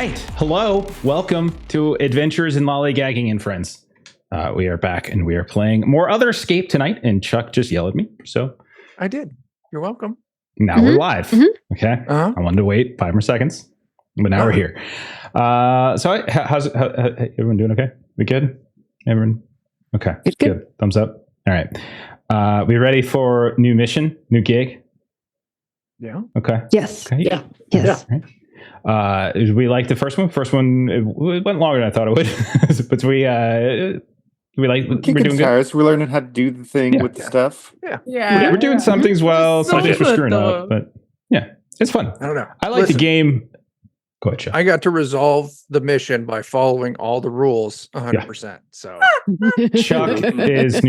right. Hello. Welcome to Adventures in Lollygagging and Friends. We are back and we are playing more Otherscape tonight. And Chuck just yelled at me. So I did. You're welcome. Now we're live. Okay. I wanted to wait 5 more seconds, but now we're here. So how's everyone doing? Okay. We good? Everyone? Okay. Good. Thumbs up. All right. We ready for new mission, new gig? Yeah. Okay. Yes. Okay. Yeah. Yes. Yeah. Right. We like the first one. First one it went longer than I thought it would, but we like we're doing good. We're learning how to do the thing with the stuff. We're doing some things well, some things we're screwing up, but yeah, it's fun. I don't know. I like the game. Go ahead, Chuck. I got to resolve the mission by following all the rules 100%. So Chuck is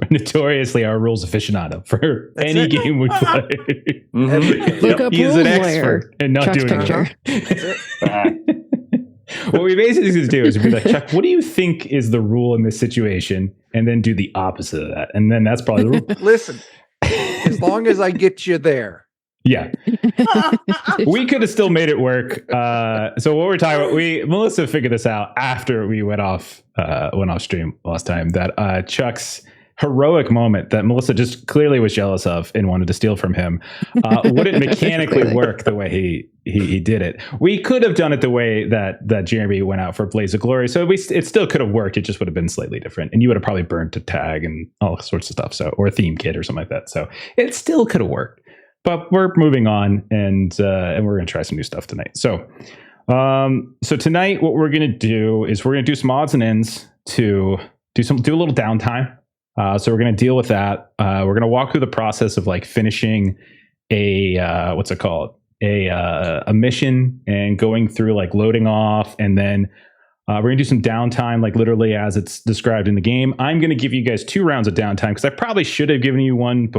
notoriously our rules aficionado for any game we play. Look up He's rules an expert in not Chuck's doing picture. it. What we basically do is be like, Chuck, what do you think is the rule in this situation? And then do the opposite of that. And then that's probably the rule. Listen, as long as I get you there. Yeah. We could have still made it work. So what we're talking about, Melissa figured this out after we went off stream last time, that Chuck's heroic moment that Melissa just clearly was jealous of and wanted to steal from him wouldn't mechanically work the way he did it. We could have done it the way that Jeremy went out for Blaze of Glory, so it still could have worked. It just would have been slightly different, and you would have probably burned a tag and all sorts of stuff, or a theme kit or something like that. So it still could have worked, but we're moving on, and we're going to try some new stuff tonight. So tonight what we're going to do is we're going to do some odds and ends to do a little downtime. So we're going to deal with that. We're going to walk through the process of like finishing a mission and going through like loading off, and then we're going to do some downtime, like literally as it's described in the game. I'm going to give you guys 2 rounds of downtime because I probably should have given you one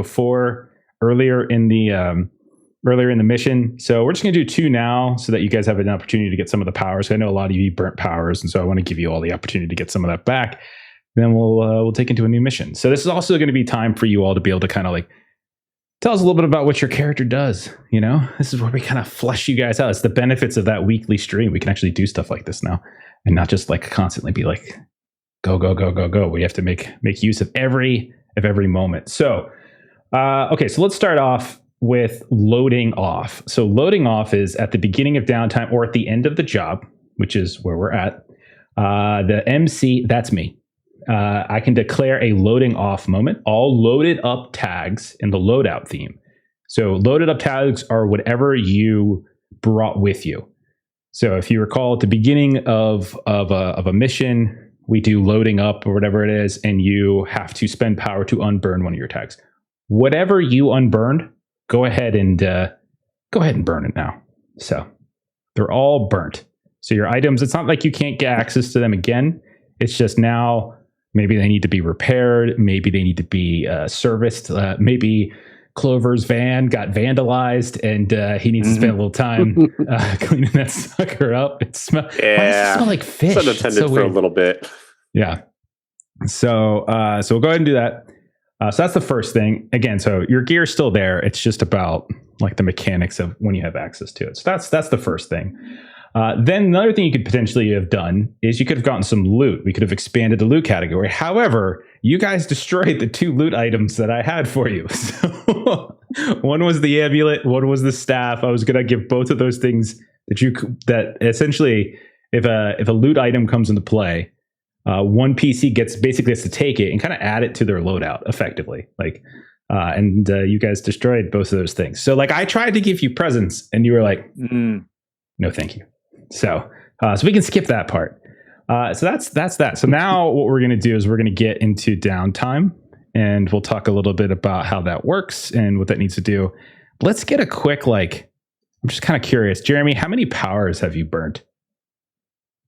earlier in the mission. So we're just going to do 2 now so that you guys have an opportunity to get some of the powers. I know a lot of you burnt powers, and so I want to give you all the opportunity to get some of that back. Then we'll take into a new mission. So this is also going to be time for you all to be able to kind of like tell us a little bit about what your character does. You know, this is where we kind of flesh you guys out. It's the benefits of that weekly stream. We can actually do stuff like this now, and not just like constantly be like, go. We have to make use of every moment. So, okay, so let's start off with loading off. So loading off is at the beginning of downtime or at the end of the job, which is where we're at. The MC, that's me. I can declare a loading off moment. All loaded up tags in the loadout theme. So loaded up tags are whatever you brought with you. So if you recall at the beginning of a mission, we do loading up or whatever it is, and you have to spend power to unburn one of your tags. Whatever you unburned, go ahead and burn it now. So they're all burnt. So your items, it's not like you can't get access to them again. It's just now maybe they need to be repaired. Maybe they need to be serviced. Maybe Clover's van got vandalized and he needs to spend a little time cleaning that sucker up. It smells like fish. It's unattended for a little bit. Yeah. So we'll go ahead and do that. So that's the first thing. Again, so your gear's still there. It's just about like the mechanics of when you have access to it. So that's the first thing. Then another thing you could potentially have done is you could have gotten some loot. We could have expanded the loot category. However, you guys destroyed the 2 loot items that I had for you. So one was the amulet, one was the staff. I was going to give both of those things that essentially, if a loot item comes into play, one PC basically has to take it and kind of add it to their loadout effectively. Like, and you guys destroyed both of those things. So like I tried to give you presents and you were like, no, thank you. So we can skip that part. So that's that. So now what we're going to do is we're going to get into downtime, and we'll talk a little bit about how that works and what that needs to do. Let's get a quick, I'm just kind of curious. Jeremy, how many powers have you burnt?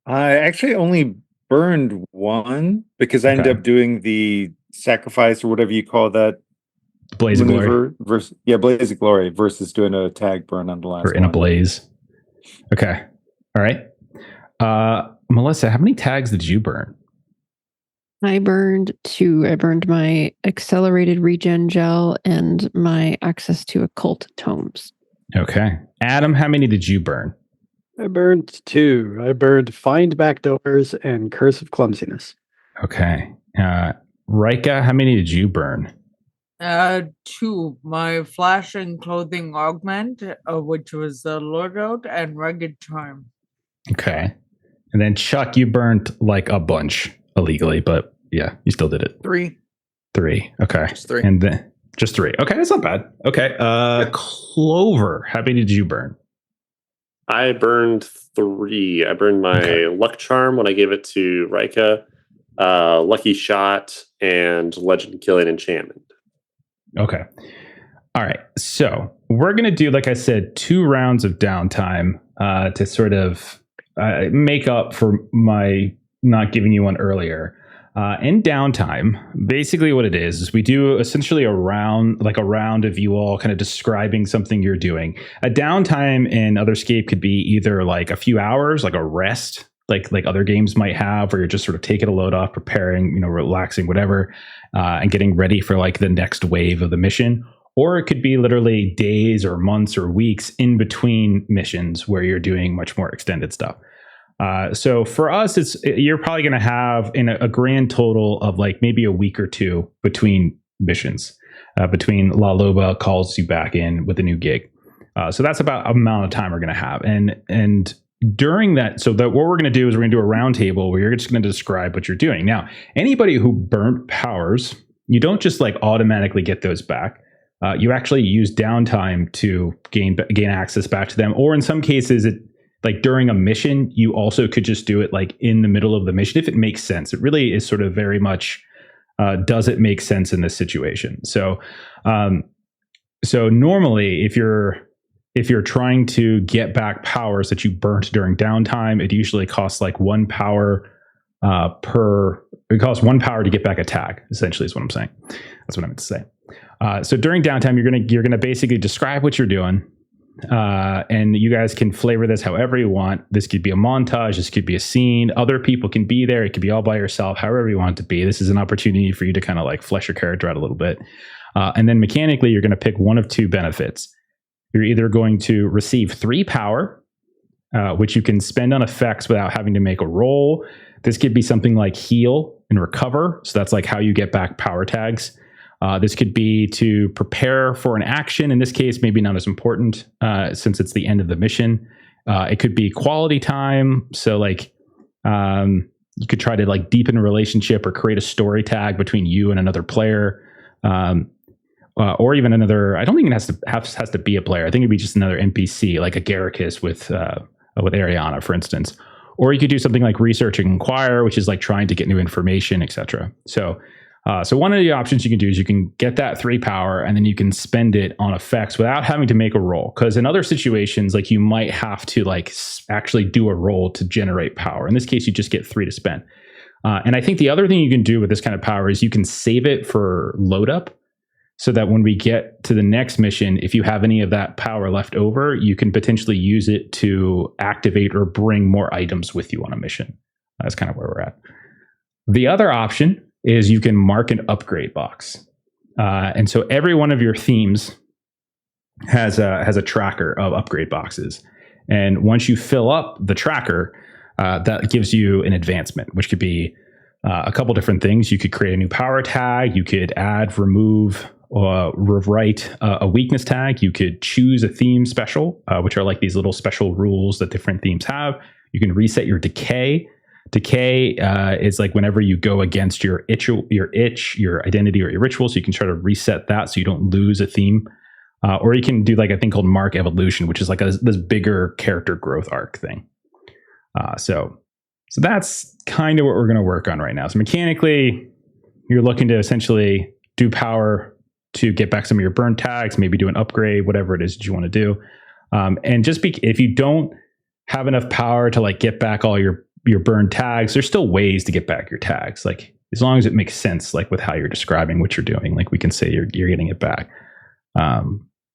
I actually only burned 1 because I ended up doing the sacrifice or whatever you call that. Blaze of Glory. Blaze of Glory versus doing a tag burn on the last one. Or in a blaze. Okay. All right. Melissa, how many tags did you burn? I burned 2. I burned my accelerated regen gel and my access to occult tomes. Okay. Adam, how many did you burn? I burned 2. I burned Find Backdoors and Curse of Clumsiness. Okay. Rika, how many did you burn? 2. My Flash and Clothing Augment, which was the loadout, and Rugged Charm. Okay. And then Chuck, you burned like a bunch illegally, but yeah, you still did it. 3. 3. Okay. Just 3. And then just 3. Okay, that's not bad. Okay. Clover, how many did you burn? I burned 3. I burned my Luck Charm when I gave it to Rika, Lucky Shot, and Legend Killing Enchantment. Okay. All right. So we're going to do, like I said, 2 rounds of downtime to sort of make up for my not giving you one earlier. In downtime, basically what it is we do essentially a round of you all kind of describing something you're doing. A downtime in Otherscape could be either like a few hours, like a rest, like other games might have, where you're just sort of taking a load off, preparing, relaxing, whatever, and getting ready for like the next wave of the mission. Or it could be literally days or months or weeks in between missions where you're doing much more extended stuff. So for us, you're probably going to have in a grand total of like maybe a week or 2 between missions, between La Loba calls you back in with a new gig. So that's about the amount of time we're going to have. And during that, what we're going to do is we're going to do a round table where you're just going to describe what you're doing. Now, anybody who burnt powers, you don't just like automatically get those back. You actually use downtime to gain access back to them. Or in some cases, like during a mission, you also could just do it like in the middle of the mission if it makes sense. It really is sort of very much, does it make sense in this situation? So normally if you're trying to get back powers that you burnt during downtime, it usually costs like 1 power it costs 1 power to get back a tag, essentially is what I'm saying. That's what I meant to say. So during downtime, you're gonna basically describe what you're doing. And you guys can flavor this however you want. This could be a montage. This could be a scene. Other people can be there. It could be all by yourself, however you want it to be. This is an opportunity for you to kind of like flesh your character out a little bit. And then mechanically, you're going to pick one of 2 benefits. You're either going to receive 3 power, which you can spend on effects without having to make a roll. This could be something like heal and recover. So that's like how you get back power tags. This could be to prepare for an action. In this case, maybe not as important since it's the end of the mission. It could be quality time. So like you could try to like deepen a relationship or create a story tag between you and another player. Or even another, I don't think it has to be a player. I think it'd be just another NPC, like a Garricus with Ariana, for instance. Or you could do something like research and inquire, which is like trying to get new information, etc. So one of the options you can do is you can get that 3 power and then you can spend it on effects without having to make a roll. Because in other situations, like you might have to like actually do a roll to generate power. In this case, you just get 3 to spend. And I think the other thing you can do with this kind of power is you can save it for load up, so that when we get to the next mission, if you have any of that power left over, you can potentially use it to activate or bring more items with you on a mission. That's kind of where we're at. The other option is you can mark an upgrade box. And so every one of your themes has a tracker of upgrade boxes. And once you fill up the tracker, that gives you an advancement, which could be a couple different things. You could create a new power tag. You could add, remove, or rewrite a weakness tag. You could choose a theme special, which are like these little special rules that different themes have. You can reset your decay. Decay is like whenever you go against your itch, your identity, or your ritual. So you can try to reset that so you don't lose a theme. Or you can do like a thing called Mark Evolution, which is like this bigger character growth arc thing. So that's kind of what we're going to work on right now. So mechanically, you're looking to essentially do power to get back some of your burn tags, maybe do an upgrade, whatever it is that you want to do. And just if you don't have enough power to like get back all your burn tags, there's still ways to get back your tags. Like as long as it makes sense, like with how you're describing what you're doing, like we can say you're getting it back.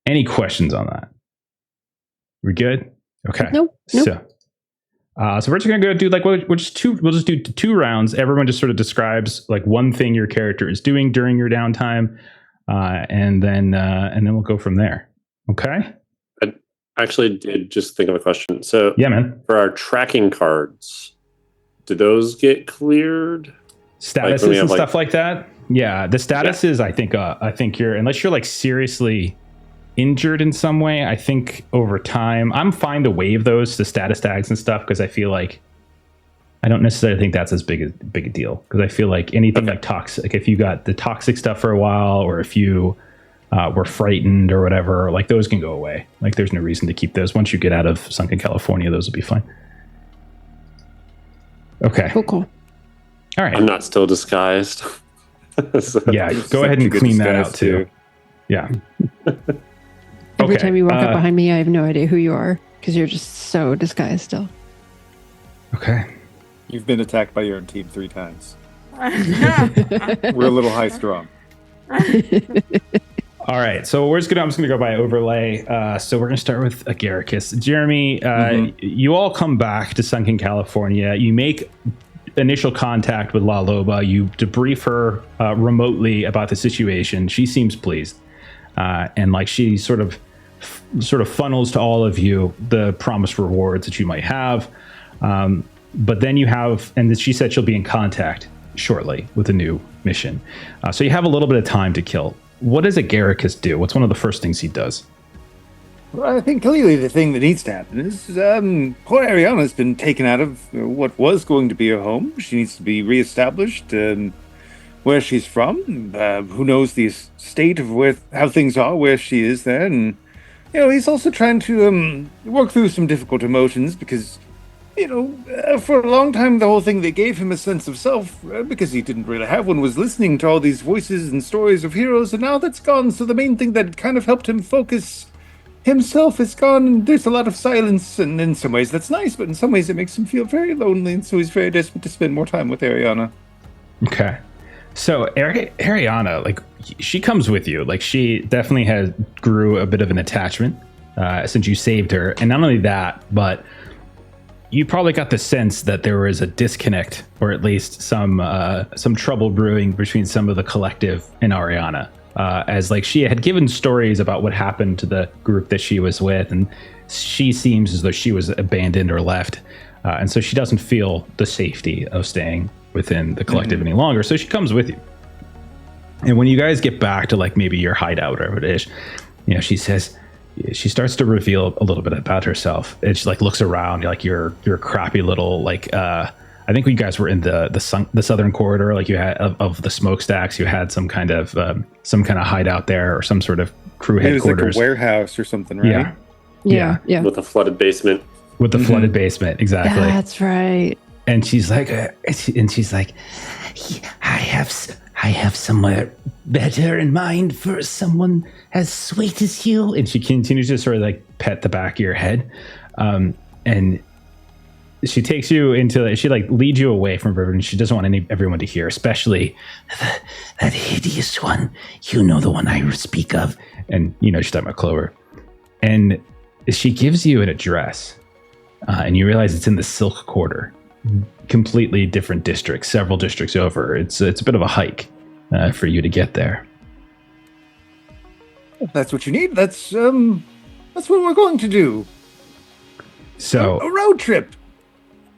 Any questions on that? We good? Okay. Nope. So we're just gonna go do like we'll just do 2 rounds. Everyone just sort of describes like one thing your character is doing during your downtime, and then we'll go from there. Okay. I actually did just think of a question. So Yeah, man. for our tracking cards, do those get cleared? Statuses we have, and stuff like that. Yeah, the statuses. I think you're, unless you're like seriously injured in some way. I think over time, I'm fine to waive those, the status tags and stuff, because I feel like I don't necessarily think that's as big a deal. Because I feel like anything like toxic, like if you got the toxic stuff for a while, or if you were frightened or whatever, like those can go away. Like there's no reason to keep those. Once you get out of Sunken California, those will be fine. Okay. Cool. All right. I'm not still disguised. So- Yeah, go ahead and clean that out too. Yeah. Every Okay, time you walk up behind me, I have no idea who you are because you're just so disguised still. Okay. You've been attacked by your own team 3 times. We're a little high strung. All right, so I'm just gonna go by overlay. So we're gonna start with Agaricus. Jeremy, you all come back to Sunken California. You make initial contact with La Loba. You debrief her remotely about the situation. She seems pleased, and like she sort of funnels to all of you the promised rewards that you might have. But then you have, and she said she'll be in contact shortly with a new mission. So you have a little bit of time to kill. What does Agaricus do? What's one of the first things he does? Well, I think clearly the thing that needs to happen is poor Ariana's been taken out of what was going to be her home. She needs to be reestablished where she's from. Who knows the state of how things are, where she is there. And, he's also trying to work through some difficult emotions because, for a long time, the whole thing that gave him a sense of self, because he didn't really have one, was listening to all these voices and stories of heroes, and now that's gone. So the main thing that kind of helped him focus himself is gone, and there's a lot of silence, and in some ways that's nice, but in some ways it makes him feel very lonely, and so he's very desperate to spend more time with Ariana. Okay. So Ariana, like, she comes with you. Like, she definitely grew a bit of an attachment since you saved her. And not only that, but you probably got the sense that there was a disconnect, or at least some trouble brewing between some of the collective and Ariana. As like she had given stories about what happened to the group that she was with, and she seems as though she was abandoned or left, and so she doesn't feel the safety of staying within the collective any longer. So she comes with you, and when you guys get back to like maybe your hideout or whatever it is, she starts to reveal a little bit about herself. It just like looks around, like your crappy little like. I think when you guys were in the southern corridor, like you had of the smokestacks, you had some kind of hideout there, or some sort of crew headquarters. It was like a warehouse or something, right? Yeah. With a flooded basement. With the flooded basement, exactly. That's right. And she's like, I have somewhere better in mind for someone as sweet as you. And she continues to sort of like pet the back of your head, and she takes you into, she like leads you away from her, and she doesn't want everyone to hear, especially that hideous one. You know, the one I speak of. And, she's talking about Clover. And she gives you an address, and you realize it's in the Silk Quarter. Completely different district, several districts over. It's a bit of a hike for you to get there. If that's what you need, that's what we're going to do. So a road trip.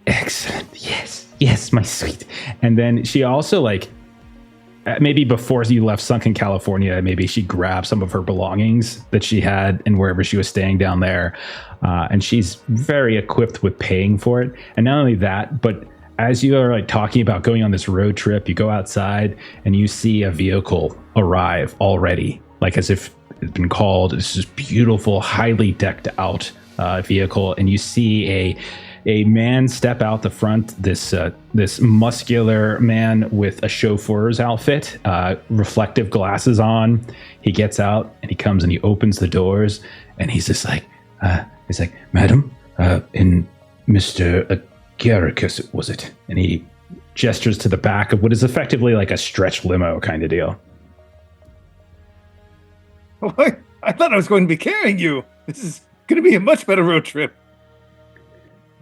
Excellent. Yes, my sweet. And then she also, like, maybe before you left Sunken California, maybe she grabbed some of her belongings that she had in wherever she was staying down there. And she's very equipped with paying for it. And not only that, but as you are like talking about going on this road trip, you go outside and you see a vehicle arrive already, like as if it's been called. It's this beautiful, highly decked out vehicle. And you see a man step out the front, this muscular man with a chauffeur's outfit, reflective glasses on. He gets out and he comes and he opens the doors, and he's just like, Madam, in Mr. Agaricus, was it? And he gestures to the back of what is effectively like a stretch limo kind of deal. Oh, I thought I was going to be carrying you. This is going to be a much better road trip.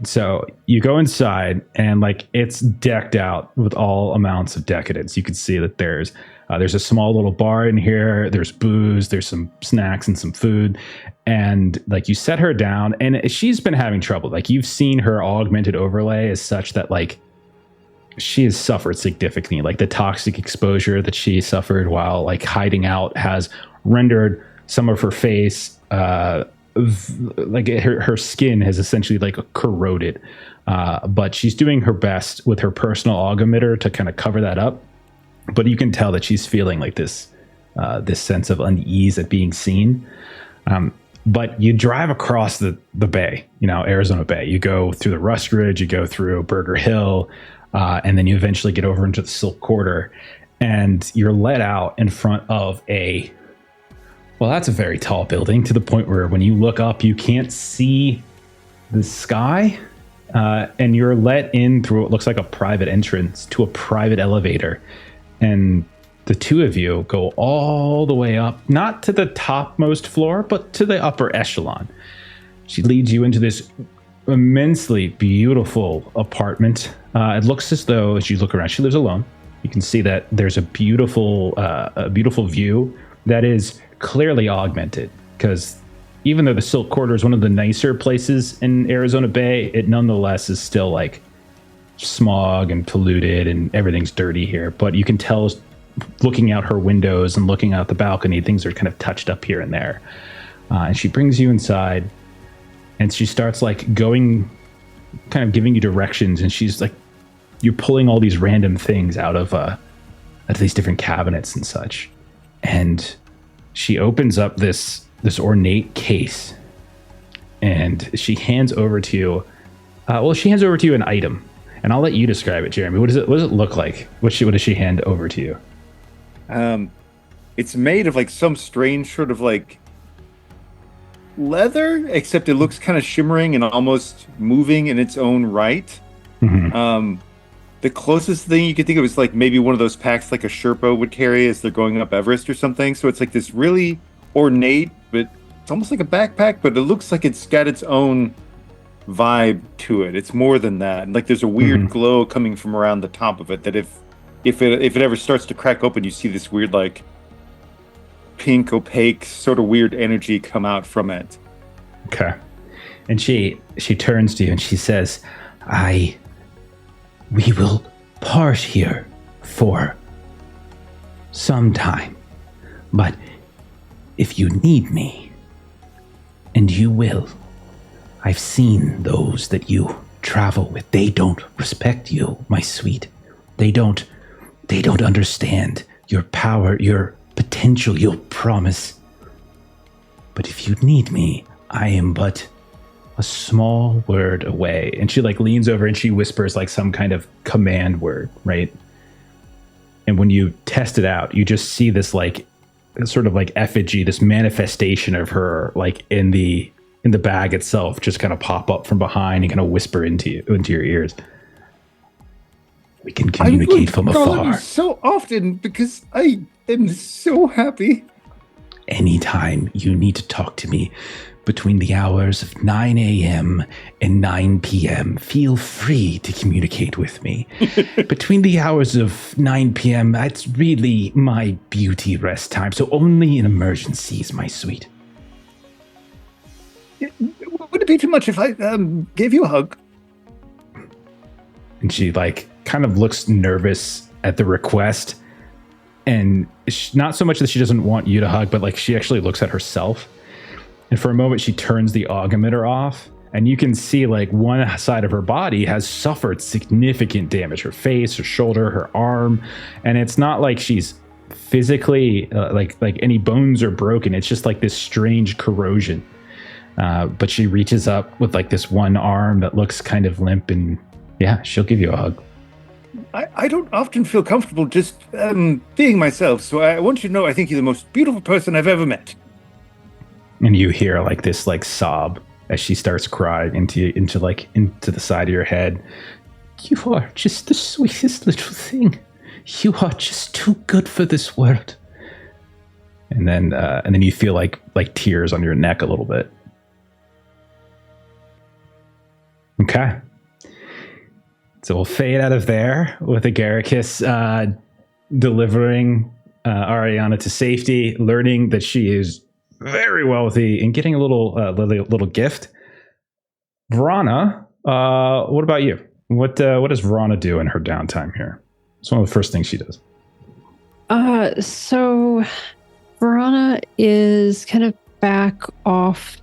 So you go inside, and like it's decked out with all amounts of decadence. You can see that there's There's a small little bar in here. There's booze. There's some snacks and some food. And like you set her down, and she's been having trouble. Like you've seen her augmented overlay is such that like she has suffered significantly. Like the toxic exposure that she suffered while like hiding out has rendered some of her face, like her skin has essentially like corroded. But she's doing her best with her personal augmenter to kind of cover that up. But you can tell that she's feeling like this sense of unease at being seen. But you drive across the bay, Arizona Bay. You go through the Rust Ridge, you go through Burger Hill, and then you eventually get over into the Silk Quarter. And you're let out in front of that's a very tall building, to the point where when you look up, you can't see the sky. And you're let in through what looks like a private entrance to a private elevator. And the two of you go all the way up, not to the topmost floor, but to the upper echelon. She leads you into this immensely beautiful apartment. It looks as though, as you look around, she lives alone. You can see that there's a beautiful view that is clearly augmented, because even though the Silk Quarter is one of the nicer places in Arizona Bay, it nonetheless is still like smog and polluted and everything's dirty here. But you can tell, looking out her windows and looking out the balcony, things are kind of touched up here and there. And she brings you inside, and she starts like going, kind of giving you directions. And she's like, you're pulling all these random things out of these different cabinets and such. And she opens up this ornate case, and she hands over to you. She hands over to you an item, and I'll let you describe it, Jeremy. What does it look like? What does she hand over to you? It's made of like some strange sort of like leather, except it looks kind of shimmering and almost moving in its own right. Mm-hmm. The closest thing you could think of is like maybe one of those packs like a Sherpa would carry as they're going up Everest or something. So it's like this really ornate, but it's almost like a backpack, but it looks like it's got its own vibe to it. It's more than that. Like there's a weird glow coming from around the top of it that if it ever starts to crack open, you see this weird like pink opaque sort of weird energy come out from it. Okay. And she turns to you and she says, we will part here for some time, but if you need me, and you will, I've seen those that you travel with. They don't respect you, my sweet. They don't understand your power, your potential, your promise. But if you need me, I am but a small word away. And she like leans over and she whispers like some kind of command word, right? And when you test it out, you just see this like sort of like effigy, this manifestation of her like in the bag itself just kind of pop up from behind and kind of whisper into your ears. We can communicate from afar. So often because I am so happy. Anytime you need to talk to me between the hours of 9 a.m. and 9 p.m., feel free to communicate with me. Between the hours of 9 p.m., that's really my beauty rest time, so only in emergencies, my sweet. Would it be too much if I gave you a hug? And she like kind of looks nervous at the request, and not so much that she doesn't want you to hug, but like she actually looks at herself. And for a moment, she turns the augmenter off, and you can see like one side of her body has suffered significant damage. Her face, her shoulder, her arm. And it's not like she's physically like any bones are broken. It's just like this strange corrosion. But she reaches up with like this one arm that looks kind of limp, and yeah, she'll give you a hug. I don't often feel comfortable just being myself. So I want you to know I think you're the most beautiful person I've ever met. And you hear like this like sob as she starts crying into the side of your head. You are just the sweetest little thing. You are just too good for this world. And then you feel like tears on your neck a little bit. Okay. So we'll fade out of there with Agaricus delivering Ariana to safety, learning that she is very wealthy, and getting a little gift. Vrana, what about you? What does Vrana do in her downtime here? It's one of the first things she does. So Verona is kind of back off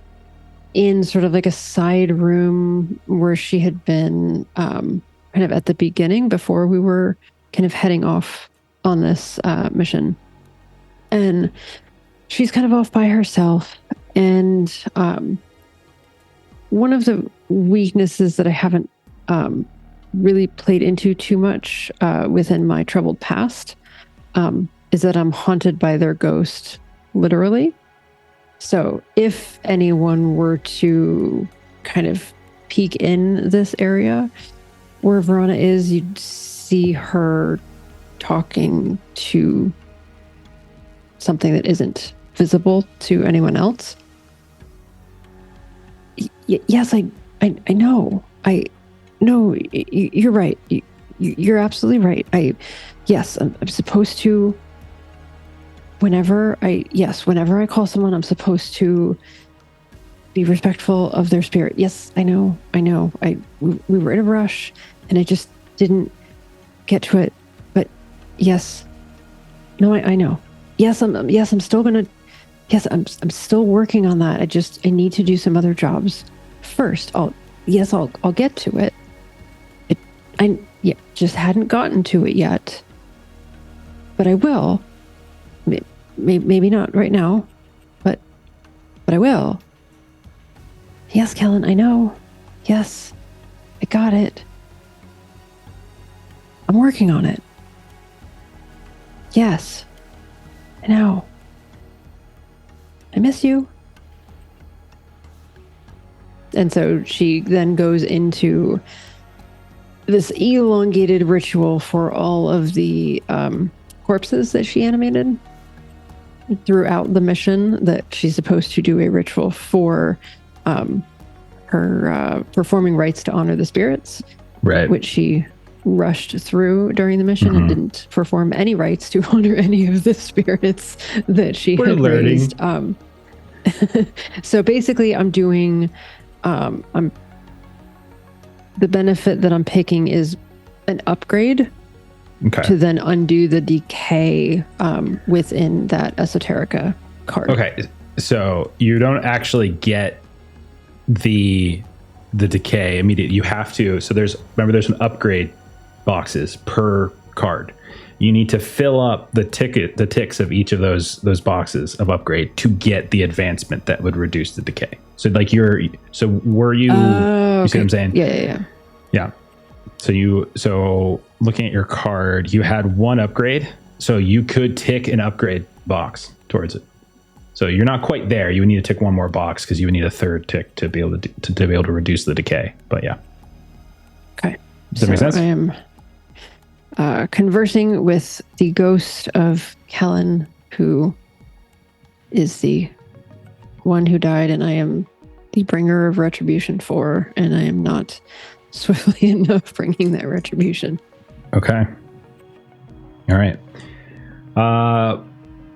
in sort of like a side room where she had been kind of at the beginning before we were kind of heading off on this mission. And she's kind of off by herself. And one of the weaknesses that I haven't really played into too much within my troubled past is that I'm haunted by their ghost, literally. So if anyone were to kind of peek in this area where Verona is, you'd see her talking to something that isn't visible to anyone else. Yes, I know. No, you're right. You're absolutely right. I'm supposed to. Whenever I call someone, I'm supposed to be respectful of their spirit. Yes, I know. We were in a rush, and I just didn't get to it. But yes, no, I know. I'm still gonna. Yes, I'm still working on that. I need to do some other jobs first. I'll get to it. I just hadn't gotten to it yet, but I will. Maybe not right now, but I will. Yes, Kellen, I know. Yes, I got it. I'm working on it. Yes, I know. I miss you. And so she then goes into this elongated ritual for all of the corpses that she animated throughout the mission, that she's supposed to do a ritual for her performing rites to honor the spirits, Right. which she rushed through during the mission and didn't perform any rites to honor any of the spirits that she had raised. So basically I'm doing the benefit that I'm picking is an upgrade to then undo the decay within that Esoterica card. Okay, so you don't actually get the decay immediately. You have to. So there's an upgrade boxes per card. You need to fill up the ticks of each of those boxes of upgrade to get the advancement that would reduce the decay. So like you see what I'm saying? Yeah. So looking at your card, you had one upgrade, so you could tick an upgrade box towards it. So you're not quite there. You would need to tick one more box because you would need a third tick to be able to reduce the decay. But yeah. Okay. Does that make sense? I am conversing with the ghost of Kellen, who is the one who died, and I am the bringer of retribution for, and I am not swiftly enough bringing that retribution. Okay. All right.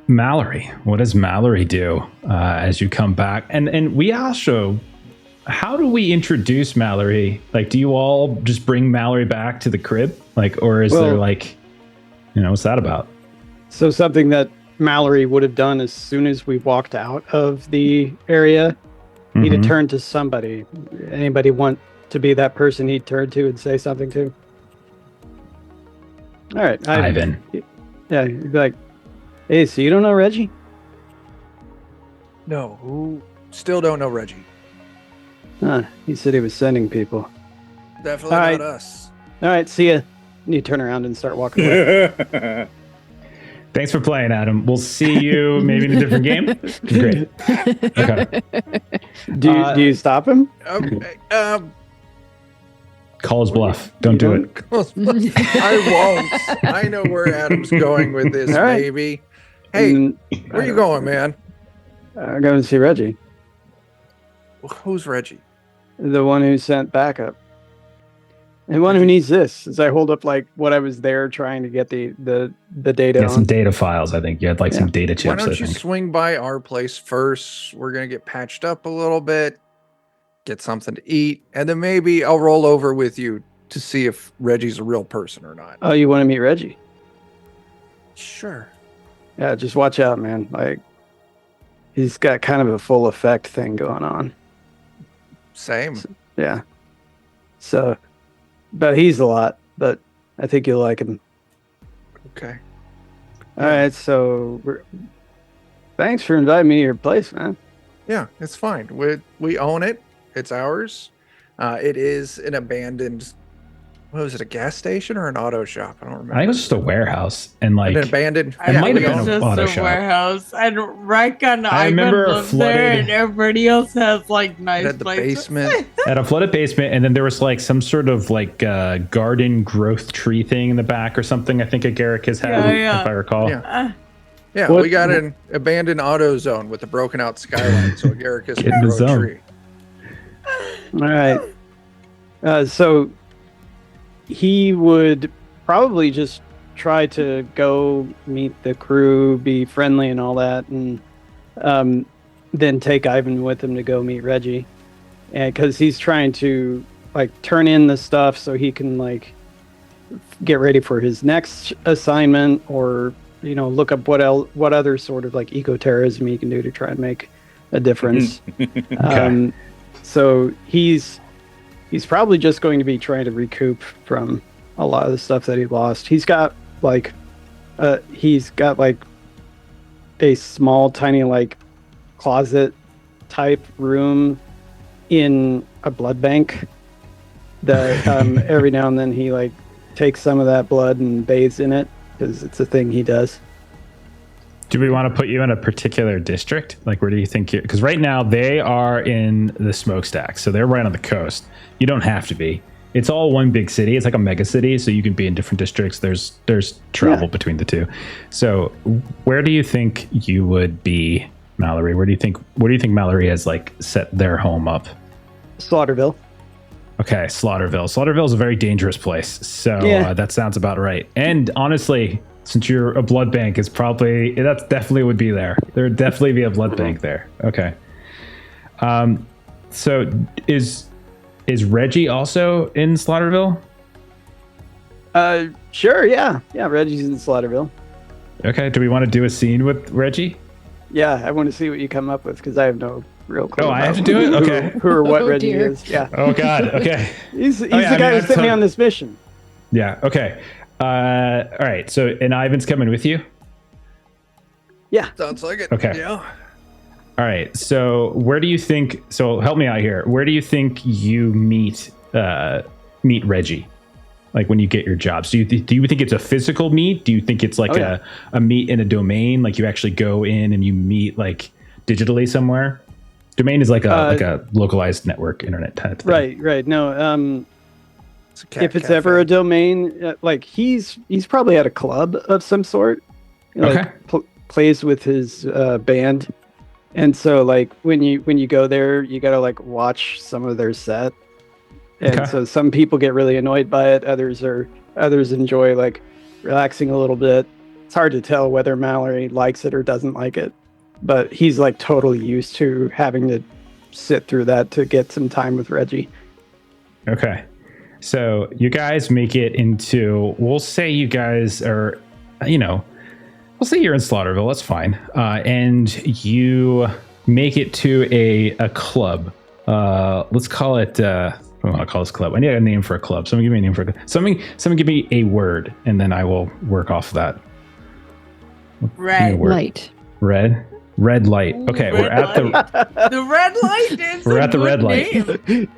Mallory, what does Mallory do as you come back? And we also, how do we introduce Mallory? Like, do you all just bring Mallory back to the crib? Like, or is there like, what's that about? So something that Mallory would have done as soon as we walked out of the area, he'd have turned to somebody. Anybody want to be that person he'd turn to and say something to? All right. Ivan. Yeah, you'd be like, hey, so you don't know Reggie? No, who still don't know Reggie. He said he was sending people. Definitely All not right. us. All right, see ya. And you turn around and start walking away. Thanks for playing, Adam. We'll see you maybe in a different game. Great. Okay. Do you stop him? Call his bluff. Don't do it. I won't. I know where Adam's going with this, All right. baby. Hey, where you going, man? I'm going to see Reggie. Who's Reggie? The one who sent backup. Anyone who needs this, as I hold up like what I was there trying to get the data Yeah, some on. data files. I think you had like some data chips. Why don't I you think. swing by our place first? We're gonna get patched up a little bit, get something to eat, and then maybe I'll roll over with you to see if Reggie's a real person or not. Oh, you want to meet Reggie? Sure. Yeah, just watch out, man. Like, he's got kind of a full effect thing going on. Same. Yeah. So, but he's a lot, but I think you'll like him. Okay. All right, so thanks for inviting me to your place, man. Yeah, it's fine. We own it. It's ours. It is an abandoned. What was it? A gas station or an auto shop? I don't remember. I think it was just a warehouse, and like An abandoned. It might we have been own a it. It's auto just a shop. warehouse. And Riker and I Ivan remember live there, flooded- and everybody else has like nice It had the places. basement. at a flooded basement, and then there was like some sort of like garden growth tree thing in the back or something. I think a Garrick has had, Yeah. if I recall. Yeah. Yeah, What- we got an abandoned auto zone with a broken out skylight, so Garricus Get in can the grow a zone. tree. All right. So he would probably just try to go meet the crew, be friendly and all that, and then take Ivan with him to go meet Reggie. And because he's trying to like turn in the stuff so he can like get ready for his next assignment, or look up what other sort of like eco-terrorism he can do to try and make a difference. So he's probably just going to be trying to recoup from a lot of the stuff that he lost. He's got like a small tiny like closet type room in a blood bank that every now and then he like takes some of that blood and bathes in it, because it's a thing he does. Do we want to put you in a particular district? Like, where do you think you? Because right now they are in the smokestack, so they're right on the coast. You don't have to be. It's all one big city. It's like a mega city, so you can be in different districts. There's travel between the two. So, where do you think you would be, Mallory? Where do you think Mallory has like set their home up? Slaughterville. Okay, Slaughterville. Slaughterville is a very dangerous place, so that sounds about right. And honestly, since you're a blood bank, that's definitely would be there. There would definitely be a blood bank there. Okay. So is Reggie also in Slaughterville? Sure, yeah. Reggie's in Slaughterville. Okay. Do we want to do a scene with Reggie? Yeah, I want to see what you come up with, because I have no real clue. Oh, I have to about do it? Okay. Who or what Oh, Reggie dear. is. Yeah. Oh God. Okay. He's the yeah, guy I who sent me totally- on this mission. Yeah. Okay. All right. So, and Ivan's coming with you? Yeah. Sounds like it. Okay. Yeah. All right. So where do you think? So help me out here. Where do you think you meet Reggie? Like when you get your jobs, do you think it's a physical meet? Do you think it's like a meet in a domain? Like you actually go in and you meet like digitally somewhere? Domain is like a localized network internet type thing. Right. No. It's a cat If it's cafe. ever a domain, like he's probably at a club of some sort. Like, plays with his band, and so like when you go there, you gotta like watch some of their set. And so some people get really annoyed by it. Others enjoy like relaxing a little bit. It's hard to tell whether Mallory likes it or doesn't like it, but he's like totally used to having to sit through that to get some time with Reggie. Okay. So you guys make it into, we'll say you guys are, we'll say you're in Slaughterville. That's fine. And you make it to a club. Let's call it, I don't want to call this club. I need a name for a club. Someone give me a name for a club. Someone give me a word, and then I will work off of that. Give me a Red word. Light. Red light. Okay, Red we're at the red light is We're a at the good red light. name.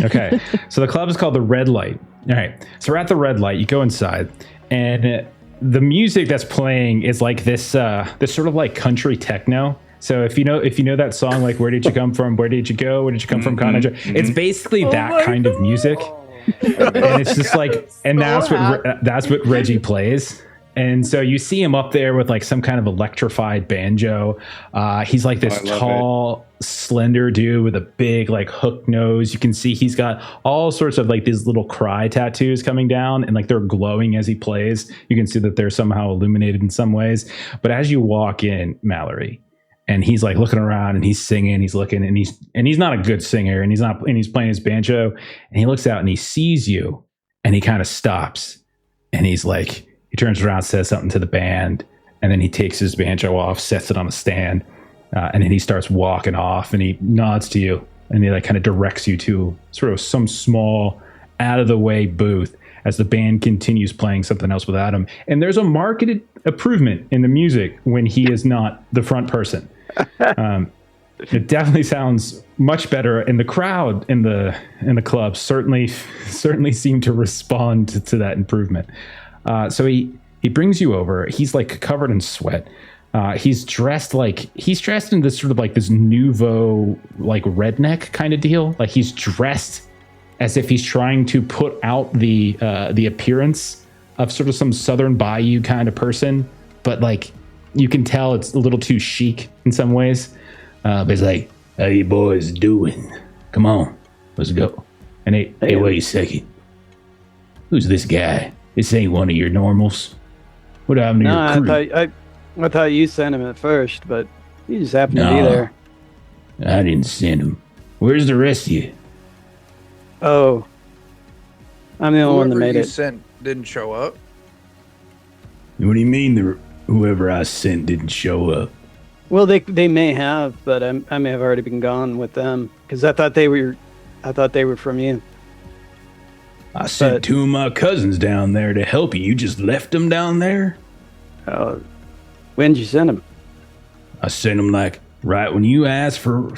Okay, so the club is called the Red Light. All right, so we're at the Red Light. You go inside, and the music that's playing is like this sort of like country techno. So if you know that song, like "Where Did You Come From? Where Did You Go? Where Did you come from?" It's basically that kind of music, and it's just like, and that's what Reggie plays. And so you see him up there with like some kind of electrified banjo. He's like this I love tall, slender dude with a big like hook nose. You can see he's got all sorts of like these little cry tattoos coming down, and like they're glowing as he plays. You can see that they're somehow illuminated in some ways. But as you walk in, Mallory, and he's like looking around and he's singing, he's looking, and he's not a good singer, and he's playing his banjo, and he looks out and he sees you, and he kind of stops, and he's like, he turns around, says something to the band, and then he takes his banjo off, sets it on a stand, and then he starts walking off, and he nods to you, and he like kind of directs you to sort of some small out of the way booth as the band continues playing something else without him. And there's a marked improvement in the music when he is not the front person. It definitely sounds much better, and the crowd in the club certainly seemed to respond to that improvement. So he brings you over. He's like covered in sweat. He's dressed in this sort of like this nouveau like redneck kind of deal. Like he's dressed as if he's trying to put out the appearance of sort of some southern bayou kind of person, but like you can tell it's a little too chic in some ways. But he's like, "How you boys doing? Come on, let's go." And hey, wait a second. Who's this guy? This ain't one of your normals. What happened to your crew? I thought you sent him at first, but he just happened to be there. I didn't send him. Where's the rest of you? Oh, I'm the only one that Whoever made you it. sent didn't show up. What do you mean whoever I sent didn't show up? Well, they may have, but I may have already been gone with them because I thought they were from you. I sent two of my cousins down there to help you. You just left them down there? When did you send them? I sent them like right when you asked for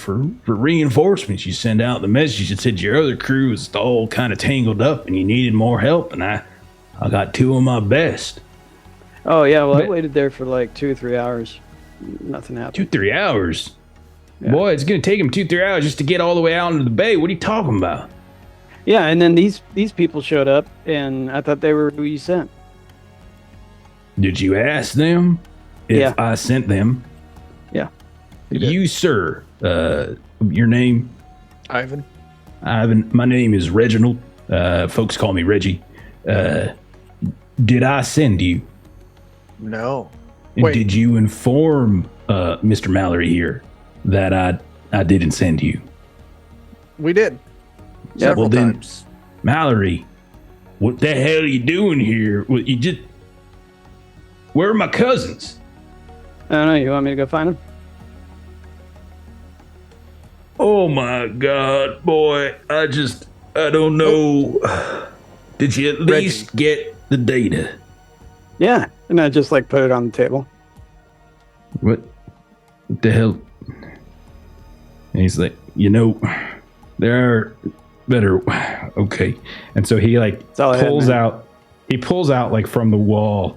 reinforcements. You sent out the message that said your other crew was all kind of tangled up and you needed more help, and I got two of my best. Oh yeah, well I waited there for like 2 or 3 hours. Nothing happened. 2-3 hours? Yeah. Boy, it's gonna take them 2-3 hours just to get all the way out into the bay. What are you talking about? Yeah, and then these people showed up, and I thought they were who you sent. Did you ask them if I sent them? Yeah. You, sir. Your name? Ivan. My name is Reginald. Folks call me Reggie. Did I send you? No. And Wait. did you inform Mr. Mallory here that I didn't send you? We did. Yeah, Several well then, times. Mallory, what the hell are you doing here? Where are my cousins? I don't know. You want me to go find them? Oh my God, boy! I don't know. Did you at least get the data? Yeah, and I just like put it on the table. What the hell? And he's like, there are better. Okay. And so he like pulls out like from the wall,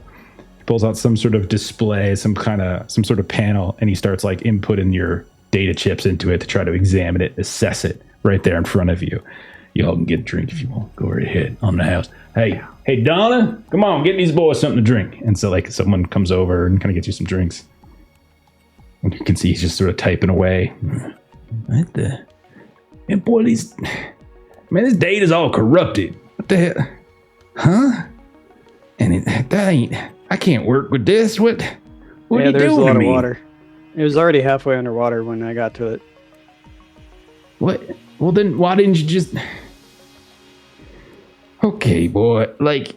pulls out some sort of display, some sort of panel, and he starts like inputting your data chips into it to try to examine it, assess it right there in front of you. Y'all can get a drink if you want. Go right ahead on the house. Hey, Donna, come on, get these boys something to drink. And so like someone comes over and kind of gets you some drinks. And you can see he's just sort of typing away. What the? Man, boy, this data's all corrupted. What the hell? Huh? And I can't work with this. What are you there's doing a lot to of me? water. It was already halfway underwater when I got to it. What? Well, then why didn't you just... Okay, boy. Like,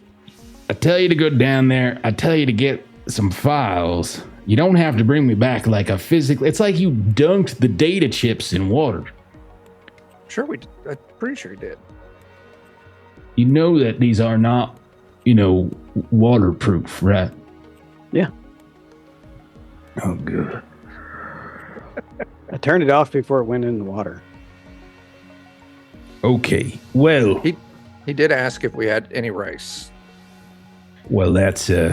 I tell you to go down there. I tell you to get some files. You don't have to bring me back like a physical... It's like you dunked the data chips in water. Sure we did. I'm pretty sure he did. You know that these are not, waterproof, right? Yeah. Oh, good. I turned it off before it went in the water. Okay. Well, He did ask if we had any rice. well, that's I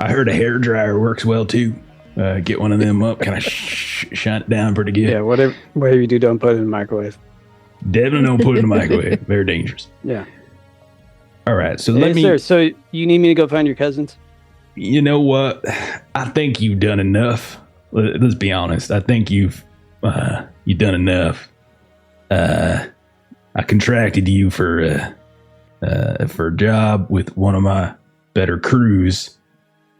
heard a hairdryer works well too. Get one of them up, kind of shine it down pretty good. Yeah, whatever you do, don't put it in the microwave. Definitely don't put it in the microwave. Very dangerous. Yeah. All right. So So you need me to go find your cousins? You know what? I think you've done enough. Let's be honest. I think you've done enough. I contracted you for a job with one of my better crews,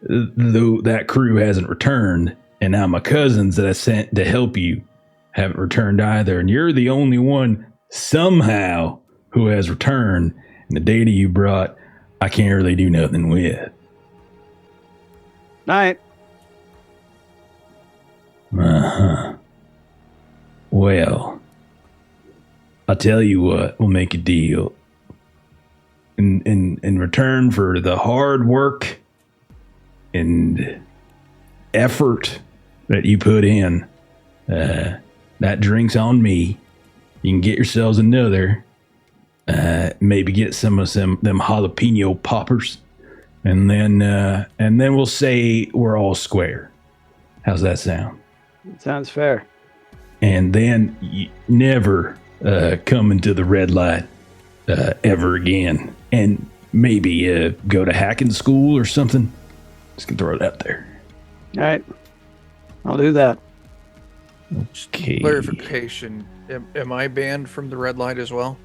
though that crew hasn't returned, and now my cousins that I sent to help you haven't returned either, and you're the only one somehow who has returned, and the data you brought, I can't really do nothing with. Night. Uh-huh. Well, I'll tell you what, we'll make a deal. In return for the hard work and effort that you put in, that drink's on me. You can get yourselves another. Maybe get some of them jalapeno poppers, and then we'll say we're all square. How's that sound? Sounds fair. And then you never come into the red light ever again, and maybe go to hacking school or something. Just gonna throw it out there. All right. I'll do that. Okay. Clarification. Am I banned from the red light as well?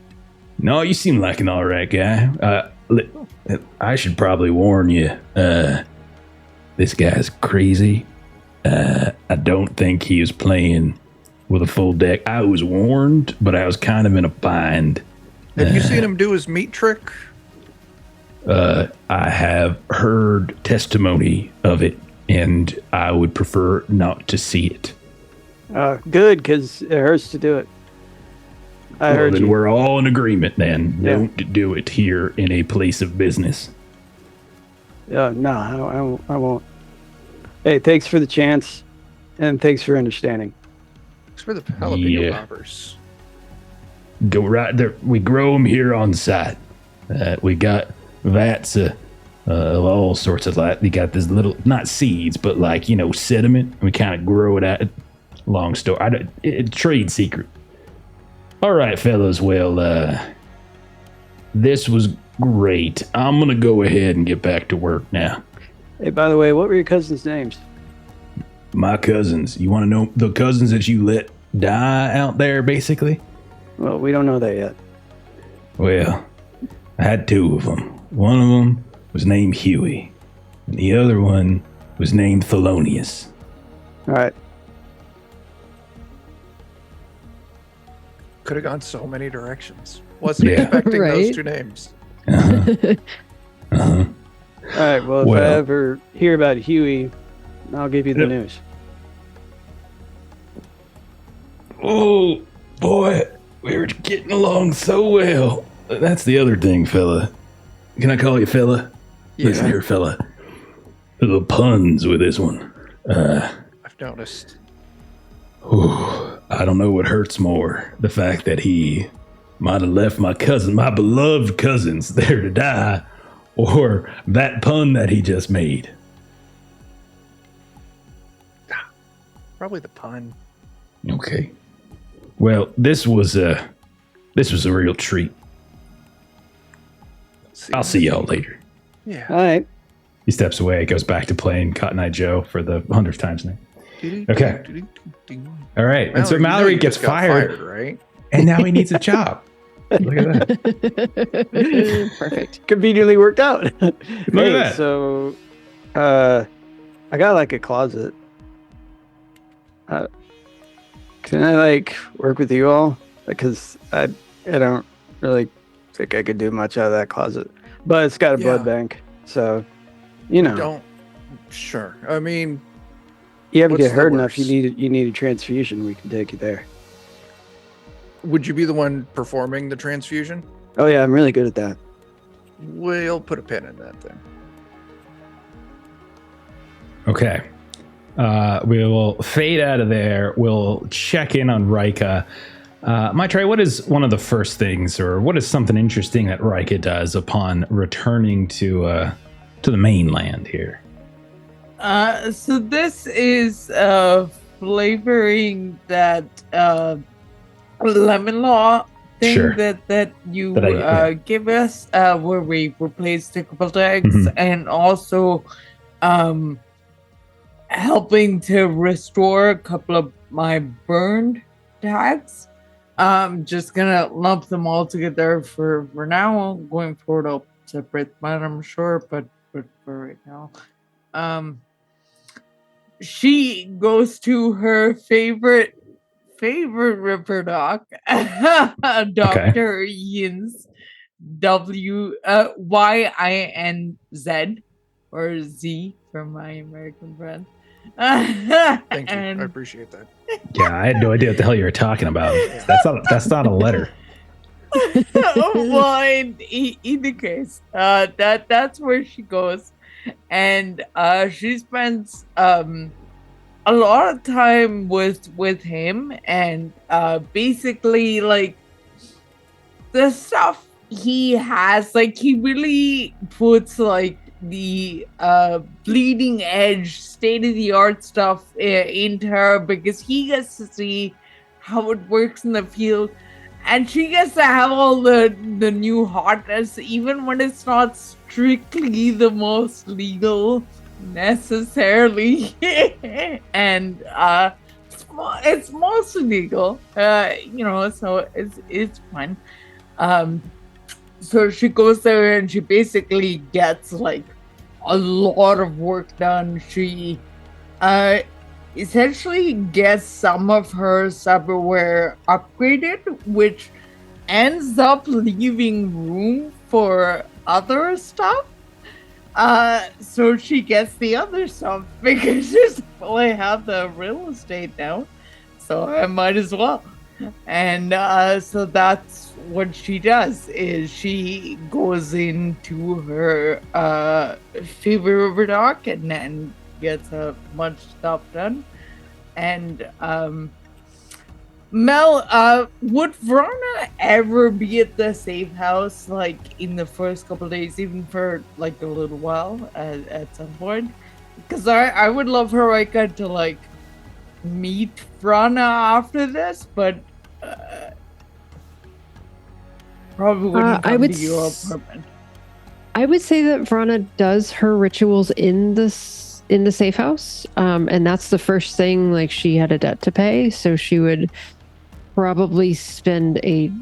No, you seem like an all right guy. I should probably warn you. This guy's crazy. I don't think he was playing with a full deck. I was warned, but I was kind of in a bind. Have you seen him do his meat trick? I have heard testimony of it, and I would prefer not to see it. Good, because it hurts to do it. I heard then you. we're all in agreement then. Yeah. Don't do it here in a place of business. No, I won't. Hey, thanks for the chance, and thanks for understanding. Thanks for the jalapeno Yeah. poppers. Go right there. We grow them here on site. We got vats of all sorts of we got this little, not seeds, but sediment. We kind of grow it out. Long story. Trade secret. All right, fellas. Well, this was great. I'm going to go ahead and get back to work now. Hey, by the way, what were your cousins' names? My cousins. You want to know the cousins that you let die out there, basically? Well, we don't know that yet. Well, I had two of them. One of them was named Huey, and the other one was named Thelonious. All right. Could have gone so many directions. Wasn't Yeah. expecting those Right. two names. Uh-huh. Uh-huh. All right. Well, if I ever hear about Huey, I'll give you the news. Oh, boy, we were getting along so well. That's the other thing, fella. Can I call you fella? Yeah. Listen here, fella. Little puns with this one. I've noticed. I don't know what hurts more. The fact that he might have left my beloved cousins there to die, or that pun that he just made. Probably the pun. Okay. Well, this was a real treat. I'll see y'all later. Yeah. All right. He steps away, goes back to playing Cotton Eye Joe for the 100th time tonight. Okay. All right. And so Mallory gets just got fired, right? and now he needs a job. Look at that. Perfect. Conveniently worked out. Look at that. So, I got like a closet. Can I work with you all? Because I don't really think I could do much out of that closet. But it's got a blood bank, so Don't. Sure. I mean, you ever what's get the hurt enough, worst? you need a transfusion. We can take you there. would you be the one performing the transfusion? Oh yeah, I'm really good at that. We'll put a pin in that then. Okay. We will fade out of there. We'll check in on Rika. Maitre, what is one of the first things, or what is something interesting that Rika does upon returning to the mainland here? So this is flavoring that lemon law thing Sure. that you That I- give us, where we replaced a couple of eggs, Mhm. and also helping to restore a couple of my burned tags. Just gonna lump them all together for now. Going forward, I'll separate them, I'm sure, but for right now. She goes to her favorite river doc, Dr. Yinz, YINZ, or Z for my American friend. Thank you. I appreciate that. Yeah, I had no idea what the hell you were talking about. That's not a letter. Well, in either case, that's where she goes, and she spends a lot of time with him, and basically like the stuff he has, like he really puts like the bleeding edge, state of the art stuff into her, because he gets to see how it works in the field. And she gets to have all the new hotness, even when it's not strictly the most legal necessarily. And it's mostly legal, so it's fun. So she goes there and she basically gets like a lot of work done. She essentially gets some of her cyberware upgraded, which ends up leaving room for other stuff. So she gets the other stuff because she's I have the real estate now, so I might as well. And so that's what she does, is she goes into her favorite river dock and then gets a bunch of stuff done. And Mel, would Verona ever be at the safe house like in the first couple of days, even for like a little while at some point? Because I would love Heroica to like meet Verona after this, but probably wouldn't come to your apartment. I would say that Verona does her rituals in the safe house, and that's the first thing. Like, she had a debt to pay, so she would probably spend a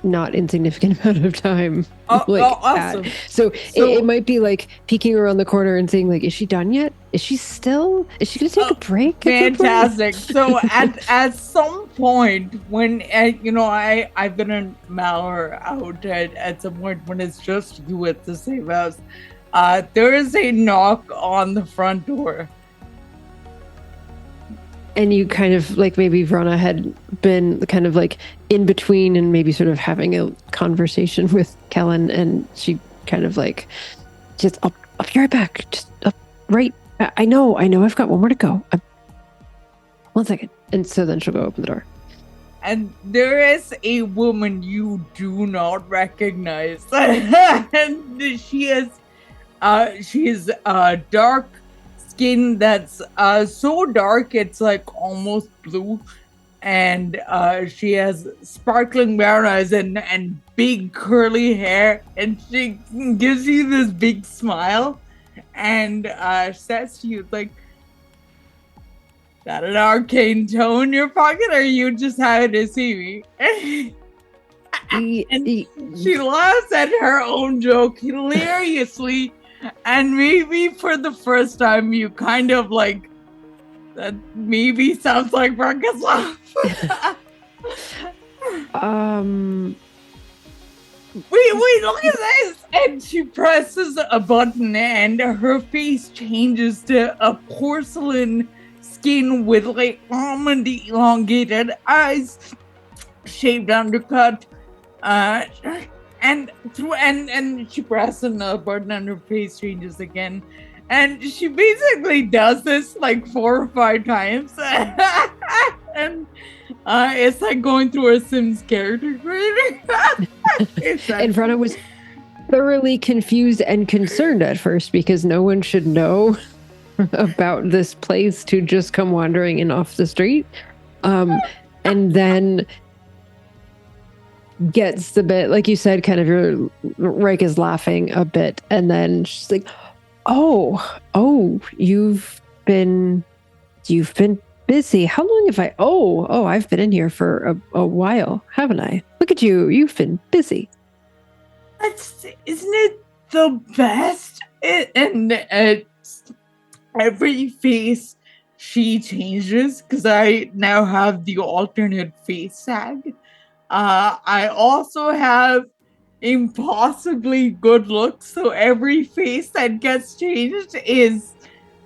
not insignificant amount of time awesome. So it might be like peeking around the corner and saying like, is she done yet? Is she gonna take a break? Fantastic. So at some point when I've gonna mail her out at some point when it's just you at the safe house, there is a knock on the front door. And you kind of like, maybe Verona had been kind of like in between and maybe sort of having a conversation with Kellen, and she kind of like, just I'll be right back. Just right. I know. I've got one more to go. 1 second. And so then she'll go open the door. And there is a woman you do not recognize, and she is dark skin that's so dark it's like almost blue, and she has sparkling brown eyes and big curly hair, and she gives you this big smile and says to you like, "That an arcane toe in your pocket, or you just happy to see me?" And she laughs at her own joke hilariously. And maybe for the first time, you kind of like, that maybe sounds like Bronca's laugh. Wait, look at this! And she presses a button and her face changes to a porcelain skin with like almond elongated eyes, shaved undercut, and she presses a button and her face changes again. And she basically does this like 4 or 5 times. And it's like going through a Sims character creator. And Verona was thoroughly confused and concerned at first because no one should know about this place to just come wandering in off the street. And then gets the bit, like you said, kind of your Rike is laughing a bit, and then she's like, Oh, you've been busy. How long have I? I've been in here for a while, haven't I? Look at you. You've been busy. Isn't it the best? Every face she changes, because I now have the alternate face tag. I also have impossibly good looks, so every face that gets changed is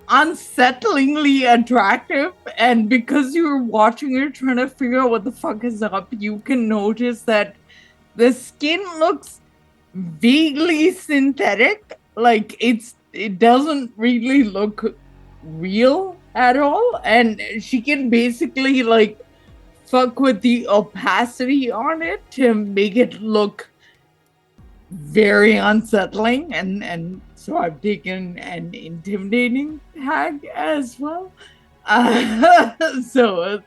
unsettlingly attractive. And because you're watching, you're trying to figure out what the fuck is up, you can notice that the skin looks vaguely synthetic. Like it doesn't really look real at all, and she can basically like fuck with the opacity on it to make it look very unsettling, and so I've taken an intimidating tag as well. So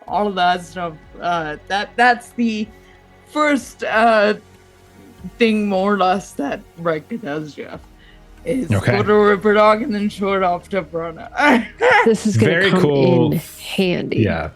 all of that stuff. That's the first thing, more or less, that Rika does, Jeff. Is go to Ripperdog and then show it off to Bruna. This is going to come in handy. Yeah.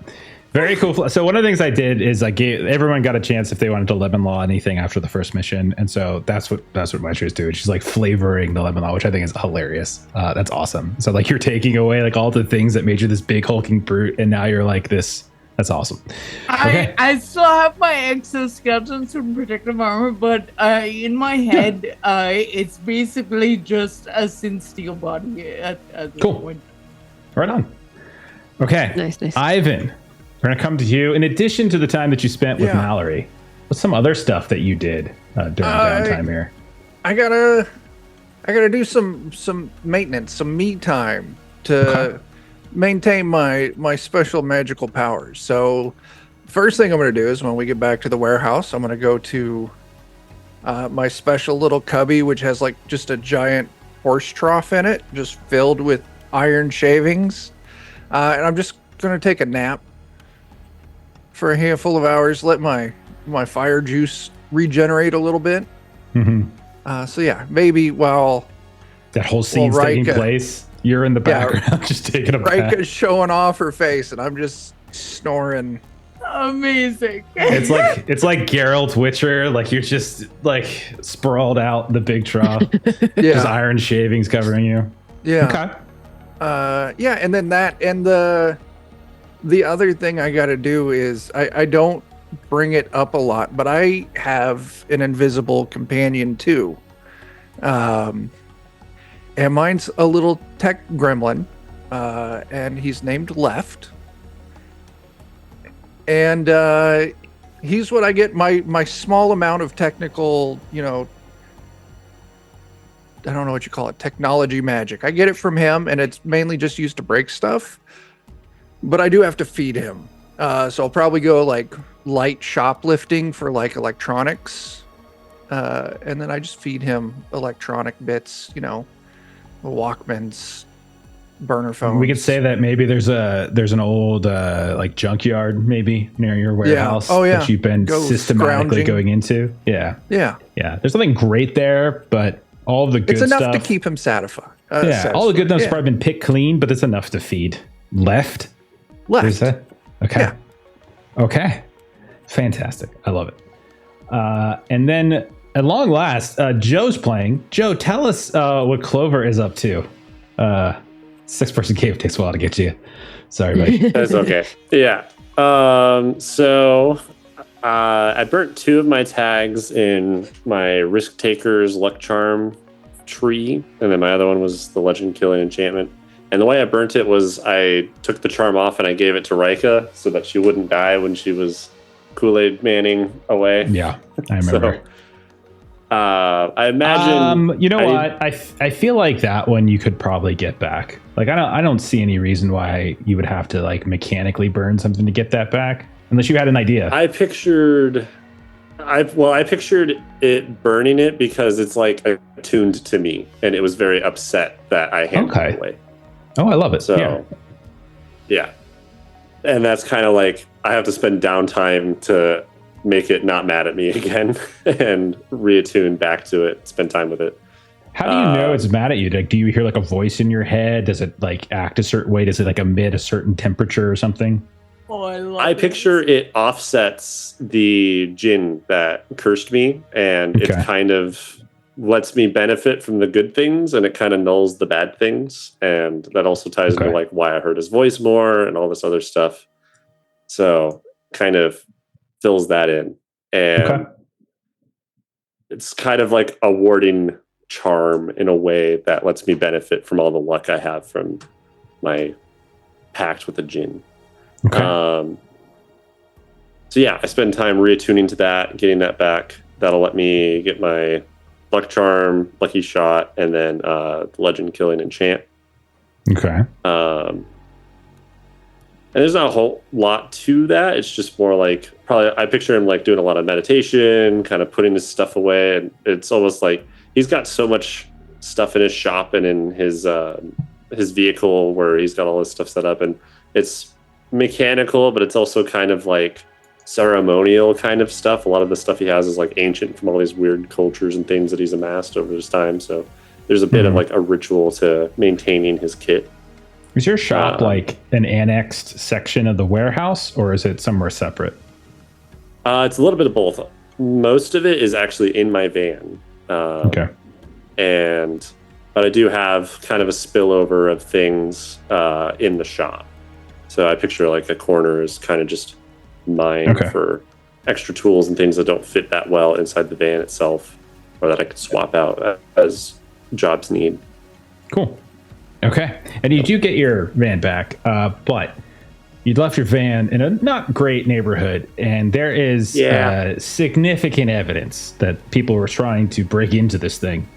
Very cool. So one of the things I did is I gave everyone got a chance if they wanted to lemon law anything after the first mission, and so that's what Maestro is doing. She's like flavoring the lemon law, which I think is hilarious. That's awesome. So like you're taking away like all the things that made you this big hulking brute, and now you're like this. That's awesome. Okay. I still have my exoskeletons from protective armor, but in my head, it's basically just a synth steel body at this point. Right on. Okay. Nice. Ivan, we're going to come to you. In addition to the time that you spent with Mallory, what's some other stuff that you did during downtime here? I gotta do some maintenance, some me time to maintain my special magical powers. So first thing I'm going to do is when we get back to the warehouse, I'm going to go to my special little cubby, which has like just a giant horse trough in it, just filled with iron shavings. And I'm just going to take a nap for a handful of hours, let my fire juice regenerate a little bit. Mm-hmm. So yeah, maybe while that whole scene's taking place, you're in the background just taking a bath. Rika's showing off her face, and I'm just snoring. Amazing. It's like Geralt Witcher, like you're just like sprawled out in the big trough. Just iron shavings covering you. Yeah. Okay. And then that, and the other thing I got to do is I don't bring it up a lot, but I have an invisible companion too. And mine's a little tech gremlin, and he's named Left. And he's what I get my small amount of technical, I don't know what you call it, technology magic. I get it from him, and it's mainly just used to break stuff. But I do have to feed him. So I'll probably go like light shoplifting for like electronics. And then I just feed him electronic bits, Walkmans, burner phones. We could say that maybe there's an old like junkyard maybe near your warehouse that you've been systematically going into. Yeah. There's nothing great there, but all of the good stuff. It's enough to keep him satisfied. All the good stuff's probably been picked clean, but it's enough to feed. Left. Okay. Yeah. Okay. Fantastic. I love it. And then at long last, Joe's playing. Joe, tell us what Clover is up to. 6-person cave takes a while to get to you. Sorry, buddy. That's okay. Yeah. So I burnt 2 of my tags in my Risk Taker's Luck Charm tree, and then my other one was the Legend Killing Enchantment. And the way I burnt it was I took the charm off and I gave it to Rika so that she wouldn't die when she was Kool-Aid Manning away. Yeah, I remember. So, I imagine. You know what? I feel like that one you could probably get back. Like I don't see any reason why you would have to like mechanically burn something to get that back, unless you had an idea. I pictured it burning it because it's like attuned to me, and it was very upset that I handed it away. Oh, I love it. So, yeah. And that's kind of like I have to spend downtime to make it not mad at me again and reattune back to it, spend time with it. How do you know it's mad at you? Like, do you hear like a voice in your head? Does it like act a certain way? Does it like emit a certain temperature or something? Oh, I love I picture it offsets the djinn that cursed me, and it kind of lets me benefit from the good things, and it kind of nulls the bad things, and that also ties into like why I heard his voice more and all this other stuff. So kind of fills that in, and it's kind of like a warding charm in a way that lets me benefit from all the luck I have from my pact with the djinn. So yeah, I spend time reattuning to that, getting that back. That'll let me get my luck charm, lucky shot, and then legend killing enchant. And there's not a whole lot to that. It's just more like, probably I picture him like doing a lot of meditation, kind of putting his stuff away, and it's almost like he's got so much stuff in his shop and in his vehicle where he's got all his stuff set up, and it's mechanical, but it's also kind of like ceremonial kind of stuff. A lot of the stuff he has is like ancient from all these weird cultures and things that he's amassed over his time. So there's a bit of like a ritual to maintaining his kit. Is your shop like an annexed section of the warehouse, or is it somewhere separate? It's a little bit of both. Most of it is actually in my van. But I do have kind of a spillover of things in the shop. So I picture like a corner is kind of just mine for extra tools and things that don't fit that well inside the van itself, or that I could swap out as jobs need. Cool. Okay. And you do get your van back, but you'd left your van in a not great neighborhood, and there is significant evidence that people were trying to break into this thing,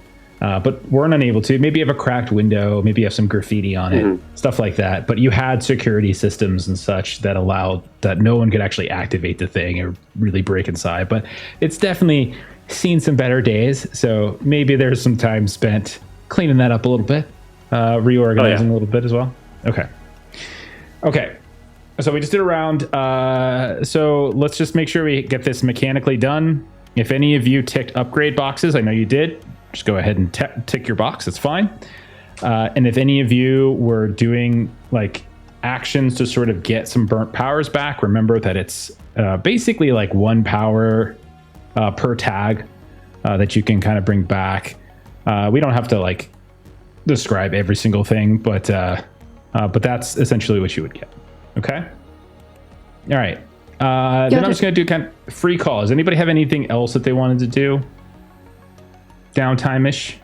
but weren't unable to. Maybe you have a cracked window, maybe you have some graffiti on it, stuff like that. But you had security systems and such that allowed that no one could actually activate the thing or really break inside. But it's definitely seen some better days, so maybe there's some time spent cleaning that up a little bit, reorganizing a little bit as well. Okay. So we just did a round. So let's just make sure we get this mechanically done. If any of you ticked upgrade boxes, I know you did, just go ahead and tick your box. It's fine. And if any of you were doing like actions to sort of get some burnt powers back, remember that it's basically like 1 power per tag that you can kind of bring back. We don't have to like describe every single thing, but that's essentially what you would get. Okay. All right. Then I'm just going to do kind of free call. Does anybody have anything else that they wanted to do? Downtime-ish?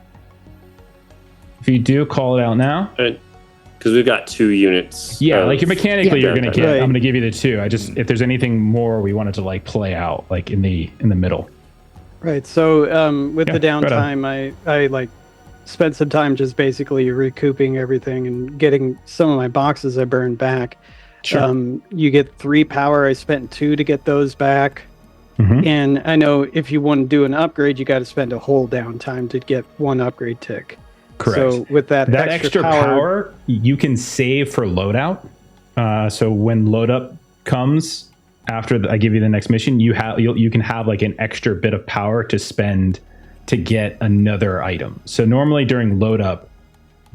If you do, call it out now. Because we've got 2 units. Yeah, like mechanically you're going to get, I'm going to give you the 2. I just, if there's anything more we wanted to like play out, like in the middle. Right. So with the downtime, I like spent some time just basically recouping everything and getting some of my boxes I burned back. Sure. You get 3 power. I spent 2 to get those back. And I know if you want to do an upgrade, you got to spend a whole downtime to get 1 upgrade tick. Correct. So with that extra power, you can save for loadout. So when loadup comes after I give you the next mission, you can have like an extra bit of power to spend to get another item. So normally during loadup,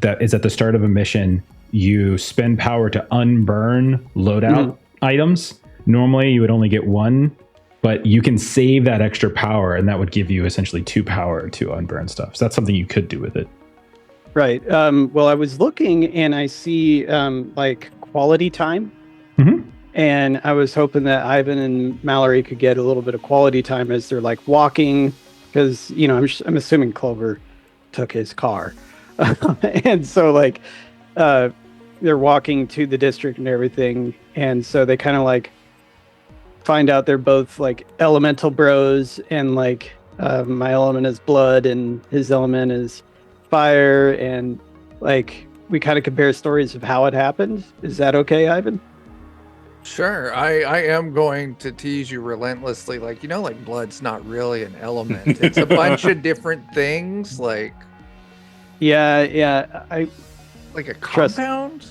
that is at the start of a mission, you spend power to unburn loadout items. Normally you would only get 1, but you can save that extra power, and that would give you essentially 2 power to unburn stuff. So that's something you could do with it. Right. Well, I was looking and I see like quality time. And I was hoping that Ivan and Mallory could get a little bit of quality time as they're like walking, because, you know, I'm assuming Clover took his car. And so like they're walking to the district and everything. And so they kind of like find out they're both like elemental bros, and like my element is blood and his element is fire, and like we kind of compare stories of how it happened. Is that okay, Ivan? Sure. I am going to tease you relentlessly, like, you know, like blood's not really an element. It's a bunch of different things, like I like a compound.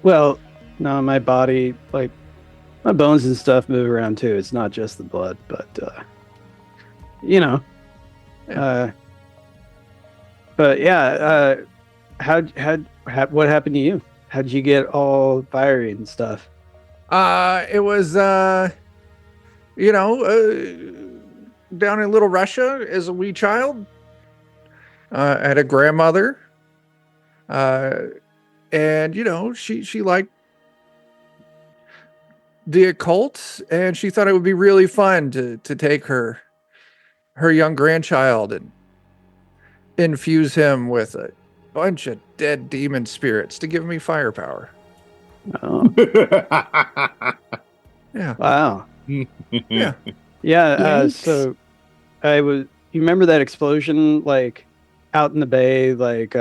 Well, no, my body, like my bones and stuff move around too. It's not just the blood, but you know, But yeah, what happened to you? How did you get all fiery and stuff? It was down in Little Russia as a wee child. I had a grandmother, and she liked the occult, and she thought it would be really fun to take her young grandchild and infuse him with a bunch of dead demon spirits to give me firepower. Oh, Yeah. wow. Yeah. Yeah. Yikes. So you remember that explosion like out in the bay, like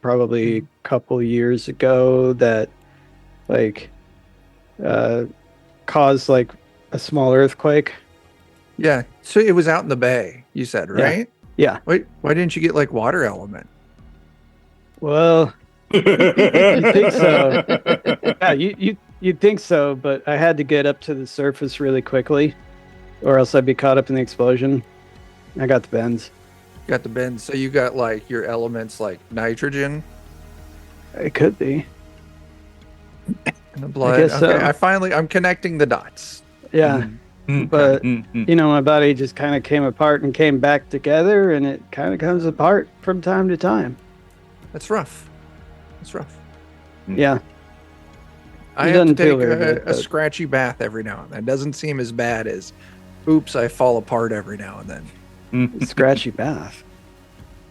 probably a couple years ago that like caused like a small earthquake? Yeah. So it was out in the bay, you said, right? Yeah. Wait, why didn't you get like water element? Well, you think so? Yeah, you'd think so, but I had to get up to the surface really quickly, or else I'd be caught up in the explosion. I got the bends. Got the bends. So you got like your elements like nitrogen It could be. in the blood. guess so. Okay, I'm connecting the dots. Yeah, but my body just kind of came apart and came back together, and it kind of comes apart from time to time. That's rough. That's rough. Yeah. I It have to doesn't feel take very good, a but- scratchy bath every now and then. It doesn't seem as bad as, oops, I fall apart every now and then. Scratchy bath.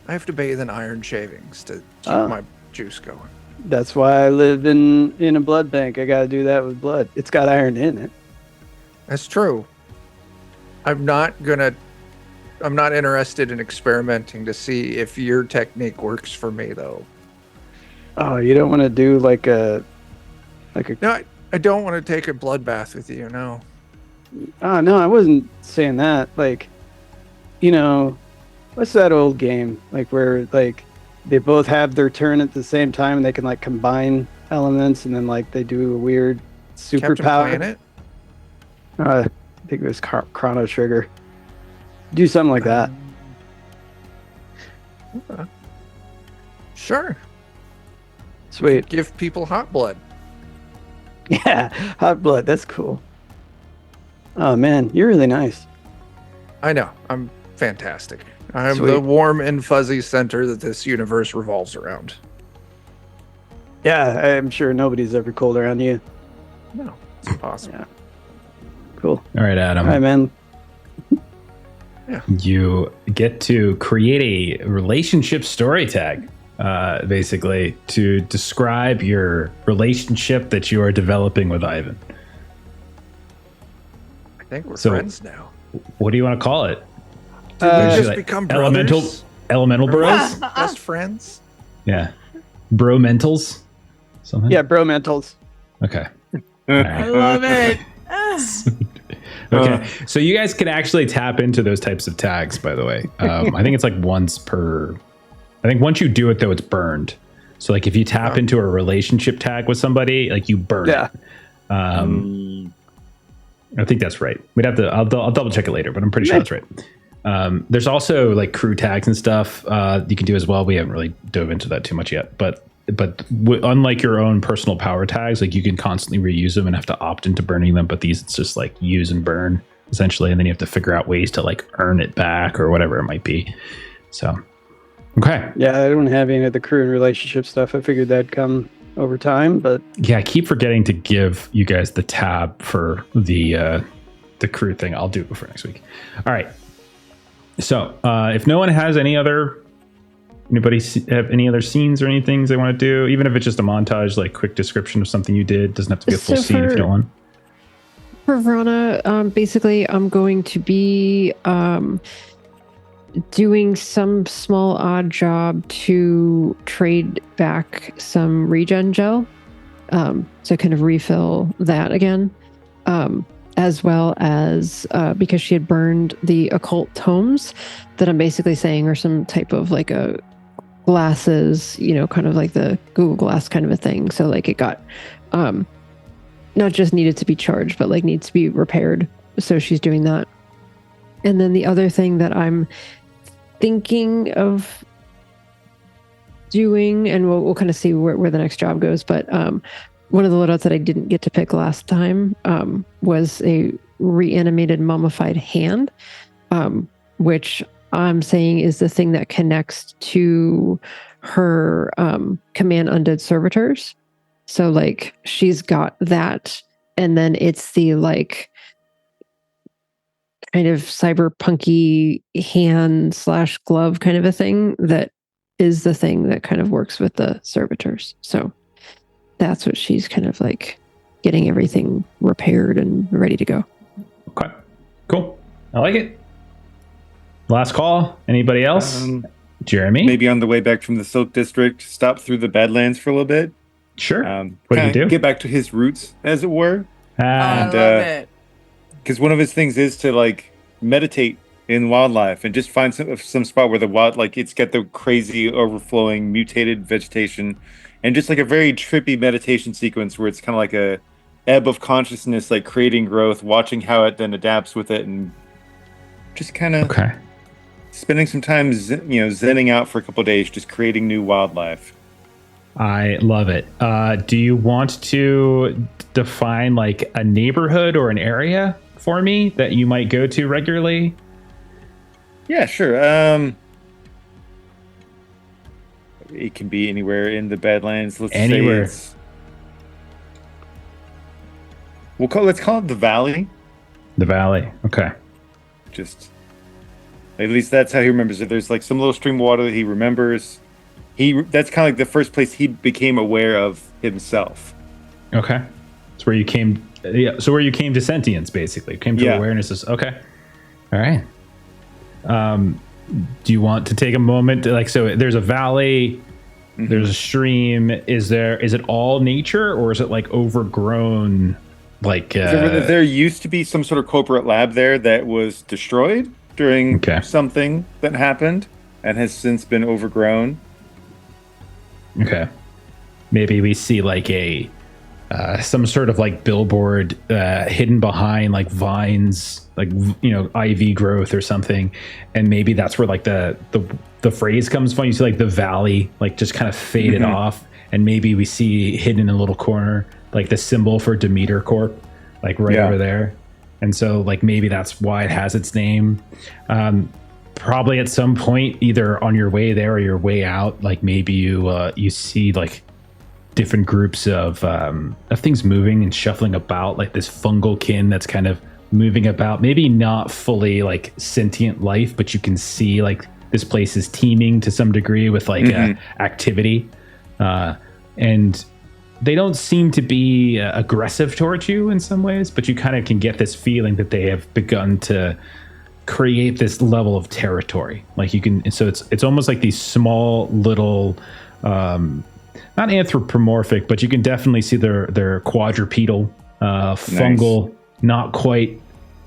I have to bathe in iron shavings to keep Oh. my juice going. That's why I live in a blood bank. I got to do that with blood. It's got iron in it. That's true. I'm not interested in experimenting to see if your technique works for me, though. Oh, you don't want to do like a No, I don't want to take a bloodbath with you. No. Oh no, I wasn't saying that. Like, what's that old game? Like where like they both have their turn at the same time and they can like combine elements and then like they do a weird Captain superpower. Planet? I think it was Chrono Trigger. Do something like that. Okay. Sure. Sweet. Give people hot blood. Yeah, hot blood. That's cool. Oh man, you're really nice. I know. I'm fantastic. I'm Sweet. the warm and fuzzy center that this universe revolves around. Yeah, I'm sure nobody's ever cold around you. No, it's impossible. Yeah. Cool. All right, Adam. All right, man. You get to create a relationship story tag, basically, to describe your relationship that you are developing with Ivan. I think we're So- friends now. What do you want to call it? Did Uh, we Is just it like become elemental, brothers? elemental bros? Best friends? Yeah, bro mentals. Something. Yeah, bro mentals. Okay. I love it. Okay, so you guys can actually tap into those types of tags, by the way. I think it's like once per. I think once you do it, though, it's burned. So, like, if you tap into a relationship tag with somebody, like you burn Yeah. it. I think that's right. We'd have to. I'll double check it later, but I'm pretty sure that's right. There's also like crew tags and stuff you can do as well. We haven't really dove into that too much yet, but unlike your own personal power tags, like you can constantly reuse them and have to opt into burning them. But these, it's just like use and burn essentially, and then you have to figure out ways to like earn it back or whatever it might be. So, okay, Yeah, I don't have any of the crew and relationship stuff. I figured that'd come over time, but yeah, I keep forgetting to give you guys the tab for the crew thing. I'll do it before next week. All right. So, if no one has anybody have any other scenes or anything they want to do, even if it's just a montage, like quick description of something you did, doesn't have to be a full So scene if you don't want. For Verona, basically, I'm going to be doing some small odd job to trade back some regen gel. So kind of refill that again. As well as because she had burned the occult tomes that I'm basically saying are some type of like a glasses, kind of like the Google Glass kind of a thing. So like it got not just needed to be charged, but like needs to be repaired. So she's doing that. And then the other thing that I'm thinking of doing, and we'll kind of see where the next job goes, but one of the loadouts that I didn't get to pick last time was a reanimated mummified hand, which I'm saying is the thing that connects to her command undead servitors. So like she's got that, and then it's the like kind of cyberpunky hand / glove kind of a thing that is the thing that kind of works with the servitors. So that's what she's kind of like getting everything repaired and ready to go. Okay, cool. I like it. Last call. Anybody else? Jeremy? Maybe on the way back from the Silk District, stop through the Badlands for a little bit. Sure. What do you do? Get back to his roots, as it were. I love it. Because one of his things is to like meditate in wildlife and just find some spot where the wild, like it's got the crazy overflowing mutated vegetation and just like a very trippy meditation sequence where it's kind of like a ebb of consciousness, like creating growth, watching how it then adapts with it, and just kind of spending some time, zenning out for a couple of days, just creating new wildlife. I love it. Do you want to define like a neighborhood or an area for me that you might go to regularly? Yeah, sure. It can be anywhere in the Badlands. Anywhere. Let's call it the Valley. The Valley. Okay. Just at least that's how he remembers it. There's like some little stream of water that he remembers. That's kind of like the first place he became aware of himself. Okay. It's where you came. Yeah. So where you came to sentience, basically, came to awareness. Okay. All right. Do you want to take a moment to, so there's a valley, there's a stream. Is it all nature, or is it like overgrown? There used to be some sort of corporate lab there that was destroyed during something that happened and has since been overgrown. Okay. Maybe we see like some sort of like billboard hidden behind like vines, like ivy growth or something, and maybe that's where like the phrase comes from. You see like the valley like just kind of faded off, and maybe we see hidden in a little corner like the symbol for Demeter Corp, like right over there. And so like maybe that's why it has its name. Probably at some point, either on your way there or your way out, like maybe you see like different groups of things moving and shuffling about, like this fungal kin that's kind of moving about, maybe not fully like sentient life, but you can see like this place is teeming to some degree with like activity, and they don't seem to be aggressive towards you in some ways, but you kind of can get this feeling that they have begun to create this level of territory. Like you can, so it's almost like these small little not anthropomorphic, but you can definitely see their quadrupedal, fungal, not quite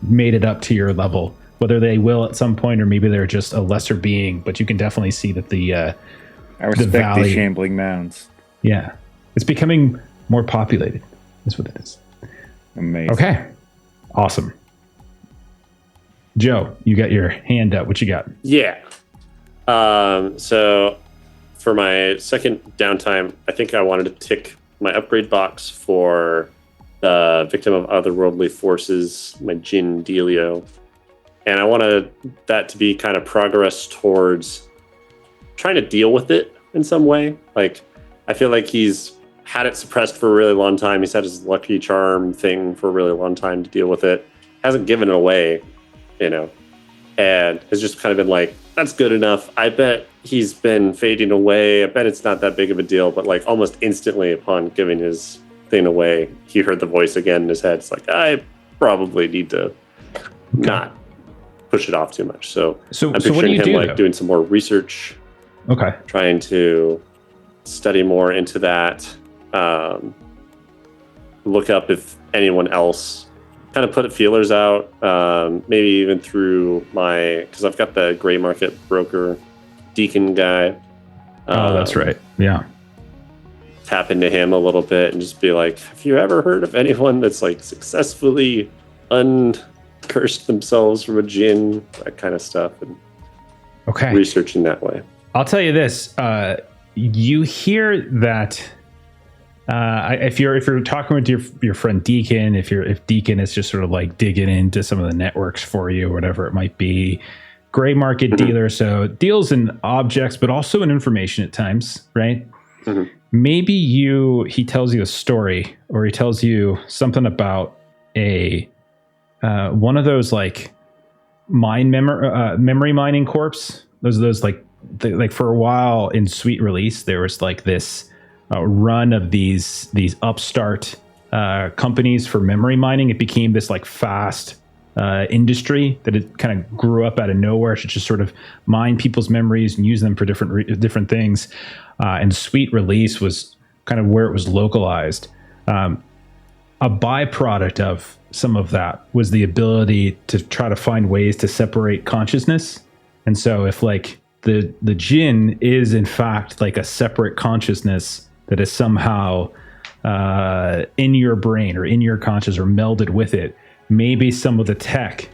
made it up to your level. Whether they will at some point, or maybe they're just a lesser being, but you can definitely see that I respect the valley, shambling mounds. Yeah, it's becoming more populated. That's what it is. Amazing. Okay, awesome. Joe, you got your hand up. What you got? Yeah. So for my second downtime, I think I wanted to tick my upgrade box for the victim of otherworldly forces, my Jin Delio. And I wanted that to be kind of progress towards trying to deal with it in some way. Like, I feel like he's had it suppressed for a really long time. He's had his lucky charm thing for a really long time to deal with it. Hasn't given it away, and has just kind of been like, that's good enough. I bet he's been fading away. I bet it's not that big of a deal. But like almost instantly upon giving his thing away, he heard the voice again in his head. It's like, I probably need to not push it off too much. So I'm what do picturing you him do, like though? doing some more research. Okay. Trying to study more into that. Look up if anyone else, kind of put feelers out, maybe even through because I've got the gray market broker Deacon guy. Oh, that's right. Yeah. Tap into him a little bit and just be like, have you ever heard of anyone that's like successfully uncursed themselves from a djinn, that kind of stuff, and okay, researching that way. I'll tell you this, you hear that if you're talking with your friend Deacon, if Deacon is just sort of like digging into some of the networks for you or whatever it might be, gray market dealer, so deals in objects but also in information at times, right? Maybe he tells you a story, or he tells you something about a one of those like memory mining corps. Those like for a while in Sweet Release there was like this run of these upstart companies for memory mining. It became this like fast industry that it kind of grew up out of nowhere to just sort of mine people's memories and use them for different things. And Sweet Release was kind of where it was localized. A byproduct of some of that was the ability to try to find ways to separate consciousness. And so if like the Jinn is in fact like a separate consciousness that is somehow in your brain or in your conscious or melded with it, maybe some of the tech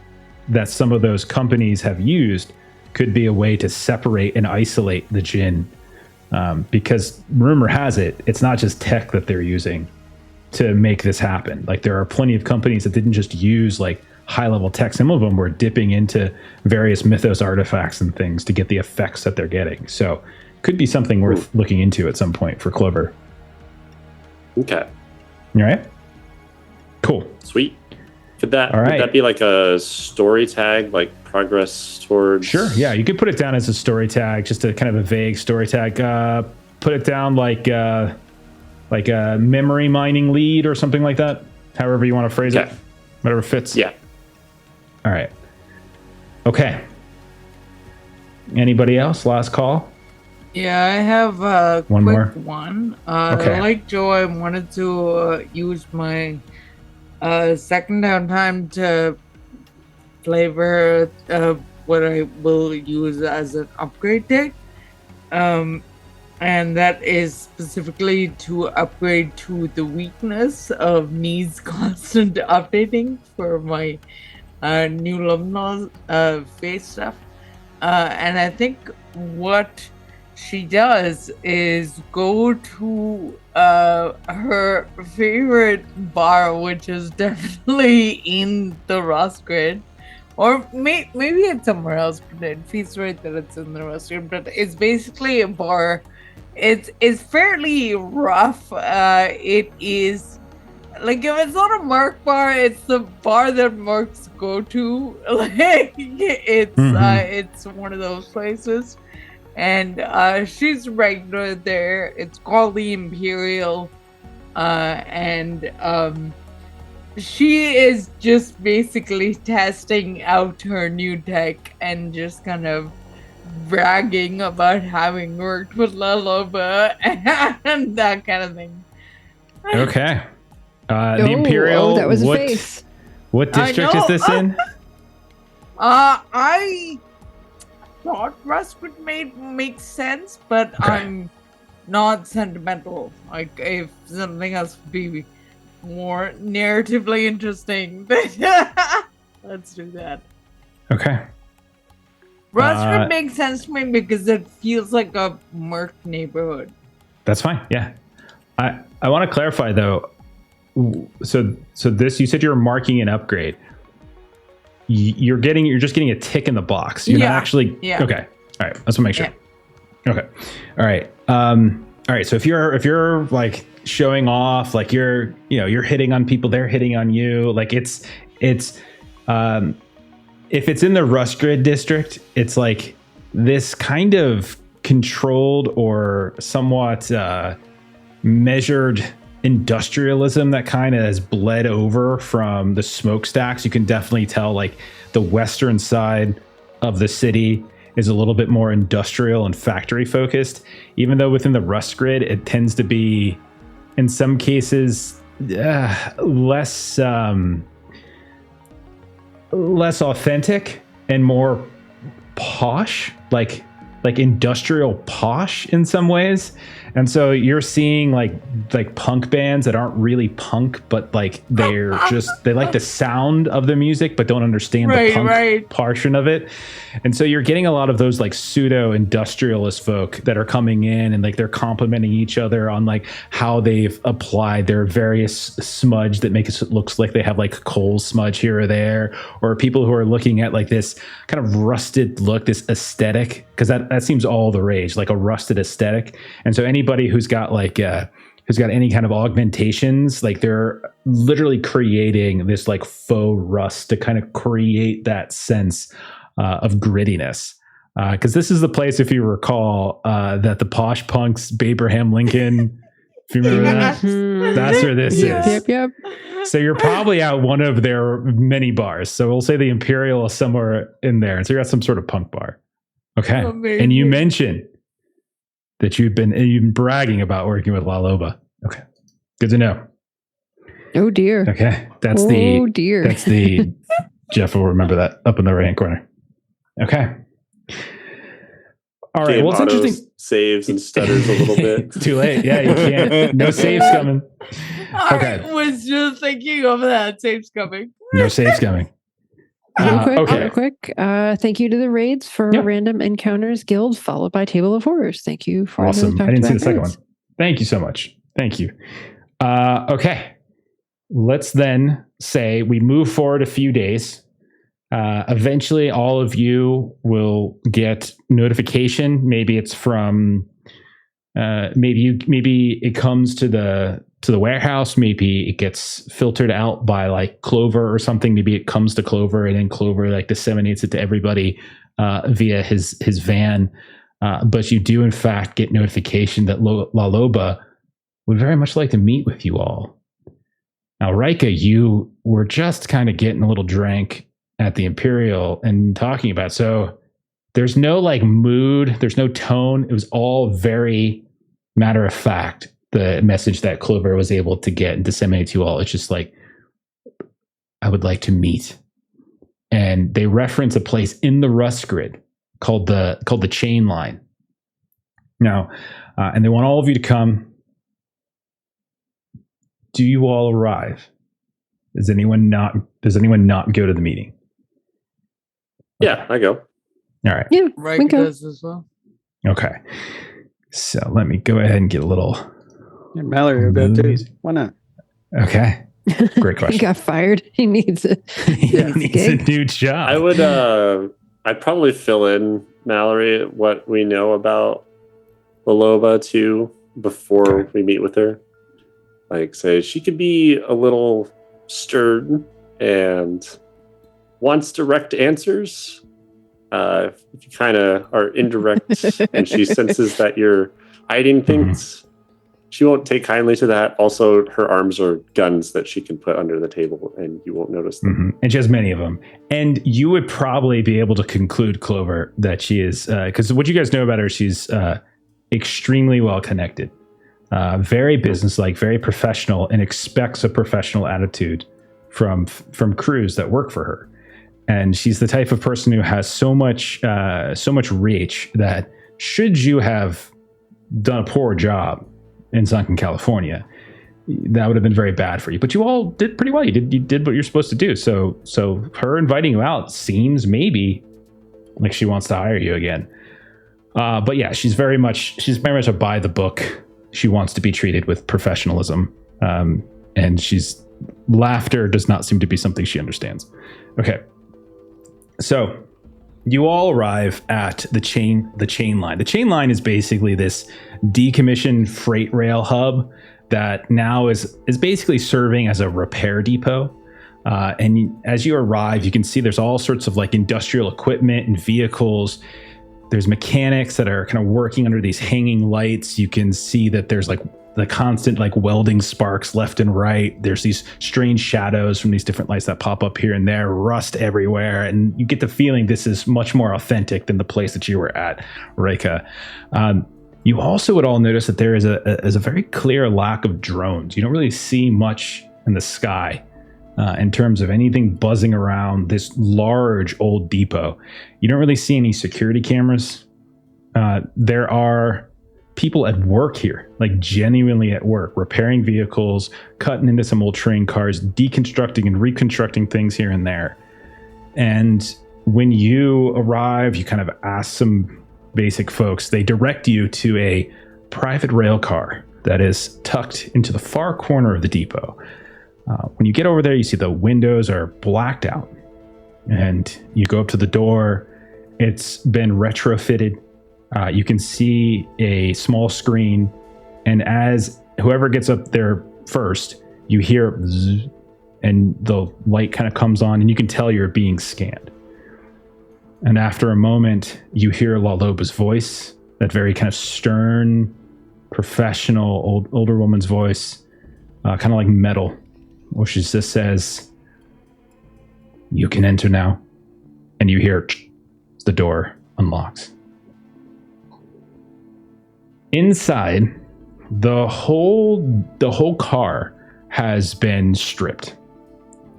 that some of those companies have used could be a way to separate and isolate the Jinn. Because rumor has it, it's not just tech that they're using to make this happen. Like there are plenty of companies that didn't just use like high-level tech. Some of them were dipping into various mythos artifacts and things to get the effects that they're getting. So could be something worth looking into at some point for Clover. Okay. All right. Cool. Sweet. Would that be like a story tag, like progress towards? Sure. Yeah, you could put it down as a story tag, just a kind of a vague story tag. Put it down like a memory mining lead or something like that. However you want to phrase it, whatever fits. Yeah. All right. Okay. Anybody else? Last call. Yeah, I have a One quick more? one. Okay. Like Joe, I wanted to use my second downtime to flavor what I will use as an upgrade deck. And that is specifically to upgrade to the weakness of needs constant updating for my new Lumnos face stuff. And I think what she does is go to her favorite bar, which is definitely in the Rust Grid, or maybe it's somewhere else, but it feels right that it's in the Rust Grid. But it's basically a bar. It's fairly rough. It is like, if it's not a Merc bar, it's the bar that Mercs go to. Like it's one of those places. And she's regular there. It's called the Imperial. And she is just basically testing out her new tech and just kind of bragging about having worked with Lullaby and that kind of thing. Okay. The Imperial. Oh, that was a face. What district is this in? I thought Rust would make sense, but Okay. I'm not sentimental. Like, if something else would be more narratively interesting, let's do that. Okay. Rust would make sense to me because it feels like a Merc neighborhood. That's fine. Yeah. I want to clarify though. So this, you said you're marking an upgrade. You're just getting a tick in the box. You're not actually. Yeah. Okay. All right. Let's make sure. Yeah. Okay. All right. All right. So if you're like showing off, like you're hitting on people, they're hitting on you. Like it's if it's in the Rust Grid district, it's like this kind of controlled or somewhat measured industrialism that kind of has bled over from the smokestacks. You can definitely tell like the western side of the city is a little bit more industrial and factory focused, even though within the Rust Grid it tends to be in some cases less authentic and more posh. Like like industrial posh in some ways. And so you're seeing like punk bands that aren't really punk, but like they like the sound of the music, but don't understand the punk portion of it. And so you're getting a lot of those like pseudo industrialist folk that are coming in and like they're complimenting each other on like how they've applied their various smudge that makes it looks like they have like coal smudge here or there, or people who are looking at like this kind of rusted look, this aesthetic, because that seems all the rage, like a rusted aesthetic. And so anybody who's got like who's got any kind of augmentations, like they're literally creating this like faux rust to kind of create that sense of grittiness. Because this is the place, if you recall, that the posh punks, Abraham Lincoln, if you remember that, that's where this is. Yep. So you're probably at one of their many bars. So we'll say the Imperial is somewhere in there. And so you're at some sort of punk bar. Okay. Amazing. And you mentioned that you've been bragging about working with La Loba. Okay. Good to know. Oh dear. Okay. That's dear. Jeff will remember that up in the right hand corner. Okay. All right. Game Well, it's interesting. Saves and stutters a little bit. It's too late. Yeah, you can't. No saves coming. Okay. I was just thinking of that. Saves coming. No saves coming. Real quick. Thank you to the Raids for Random Encounters Guild, followed by Table of Horrors. Thank you for awesome. those I didn't see the back-to-back second raids. one. Thank you so much. Thank you. Okay. Let's then say we move forward a few days. Eventually, all of you will get notification. Maybe it's from, maybe it comes to the warehouse. Maybe it gets filtered out by like Clover or something. Maybe it comes to Clover and then Clover like disseminates it to everybody via his van. But you do in fact get notification that La Loba would very much like to meet with you all. Now, Rika, you were just kind of getting a little drank at the Imperial and talking about. So there's no like mood, there's no tone. It was all very matter of fact. The message that Clover was able to get and disseminate to you all. It's just like, I would like to meet. And they reference a place in the Rust Grid called the Chain Line. Now, and they want all of you to come. Do you all arrive? Does anyone not go to the meeting? Yeah, I go. All right. Yeah, Right, we go. does as well. Okay. So let me go ahead and get a little. Yeah, Mallory will go too. Music. Why not? Okay. Great question. He got fired. He needs it. He needs a new job. I would. I'd probably fill in Mallory what we know about La Loba too before we meet with her. Like, say she could be a little stern and wants direct answers. If you kind of are indirect and she senses that you're hiding things, she won't take kindly to that. Also, her arms are guns that she can put under the table and you won't notice them. And she has many of them. And you would probably be able to conclude, Clover, that she is, because what you guys know about her, she's extremely well connected, very businesslike, very professional, and expects a professional attitude from crews that work for her. And she's the type of person who has so much reach that should you have done a poor job in Sunken, California, that would have been very bad for you. But you all did pretty well. You did what you're supposed to do. So her inviting you out seems maybe like she wants to hire you again. But yeah, she's very much a by the book. She wants to be treated with professionalism. And laughter does not seem to be something she understands. Okay. So you all arrive at the chain line. The chain line is basically this decommissioned freight rail hub that now is basically serving as a repair depot. And as you arrive, you can see there's all sorts of like industrial equipment and vehicles. There's mechanics that are kind of working under these hanging lights. You can see that there's like the constant like welding sparks left and right. There's these strange shadows from these different lights that pop up here and there, rust everywhere. And you get the feeling this is much more authentic than the place that you were at, Reika. You also would all notice that there is a very clear lack of drones. You don't really see much in the sky in terms of anything buzzing around this large old depot. You don't really see any security cameras. there are people at work here, like genuinely at work, repairing vehicles, cutting into some old train cars, deconstructing and reconstructing things here and there. And when you arrive, you kind of ask some basic folks. They direct you to a private rail car that is tucked into the far corner of the depot. When you get over there, you see the windows are blacked out. And you go up to the door. It's been retrofitted. You can see a small screen. And as whoever gets up there first, you hear zzz, and the light kind of comes on, and you can tell you're being scanned. And after a moment, you hear La Loba's voice, that very kind of stern, professional, older woman's voice, kind of like metal, where she just says, "You can enter now." And you hear the door unlocks. Inside, the whole car has been stripped.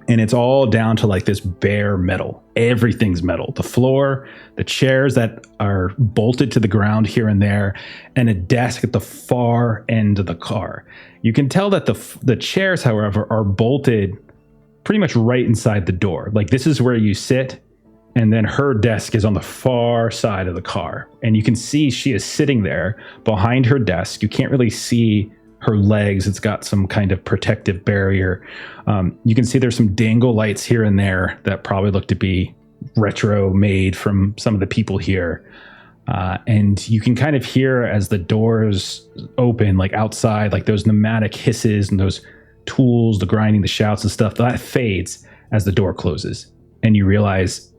And it's all down to like this bare metal. Everything's metal. The floor, the chairs that are bolted to the ground here and there, and a desk at the far end of the car. You can tell that the chairs, however, are bolted pretty much right inside the door. Like this is where you sit, and then her desk is on the far side of the car. And you can see she is sitting there behind her desk. You can't really see her legs. It's got some kind of protective barrier. You can see there's some dangle lights here and there that probably look to be retro made from some of the people here. And you can kind of hear as the doors open, like outside, like those pneumatic hisses and those tools, the grinding, the shouts and stuff, that fades as the door closes. And you realize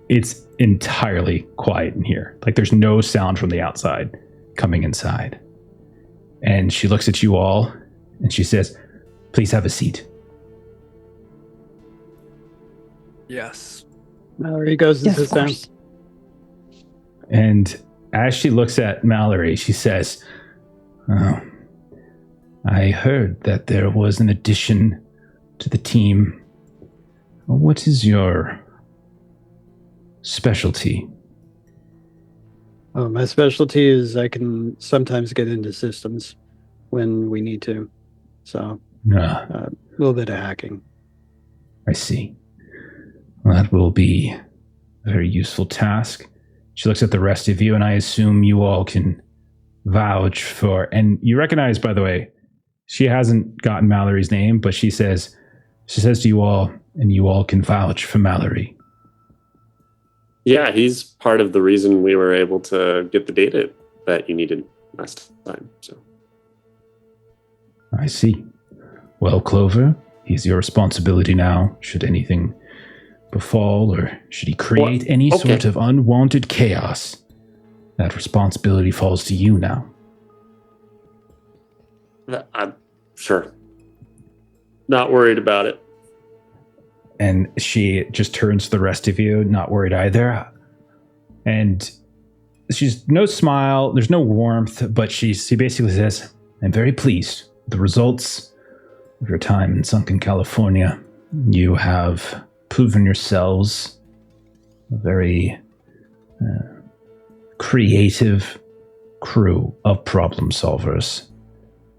it's entirely quiet in here. Like there's no sound from the outside coming inside. And she looks at you all and she says, "Please have a seat." Yes. Mallory goes and Yes, of sits down. course. And as she looks at Mallory, she says, "Oh, I heard that there was an addition to the team. What is your specialty?" Oh, my specialty is I can sometimes get into systems when we need to. So, a little bit of hacking. I see. Well, that will be a very useful task. She looks at the rest of you, and I assume you all can vouch for... And you recognize, by the way, she hasn't gotten Mallory's name, but she says to you all, and you all can vouch for Mallory. Yeah, he's part of the reason we were able to get the data that you needed last time. So I see. Well, Clover, he's your responsibility now. Should anything befall, or should he create any sort of unwanted chaos, that responsibility falls to you now. I'm sure. Not worried about it. And she just turns to the rest of you, not worried either. And she's no smile, there's no warmth, but she basically says, "I'm very pleased with the results of your time in Sunken, California. You have proven yourselves a very creative crew of problem solvers.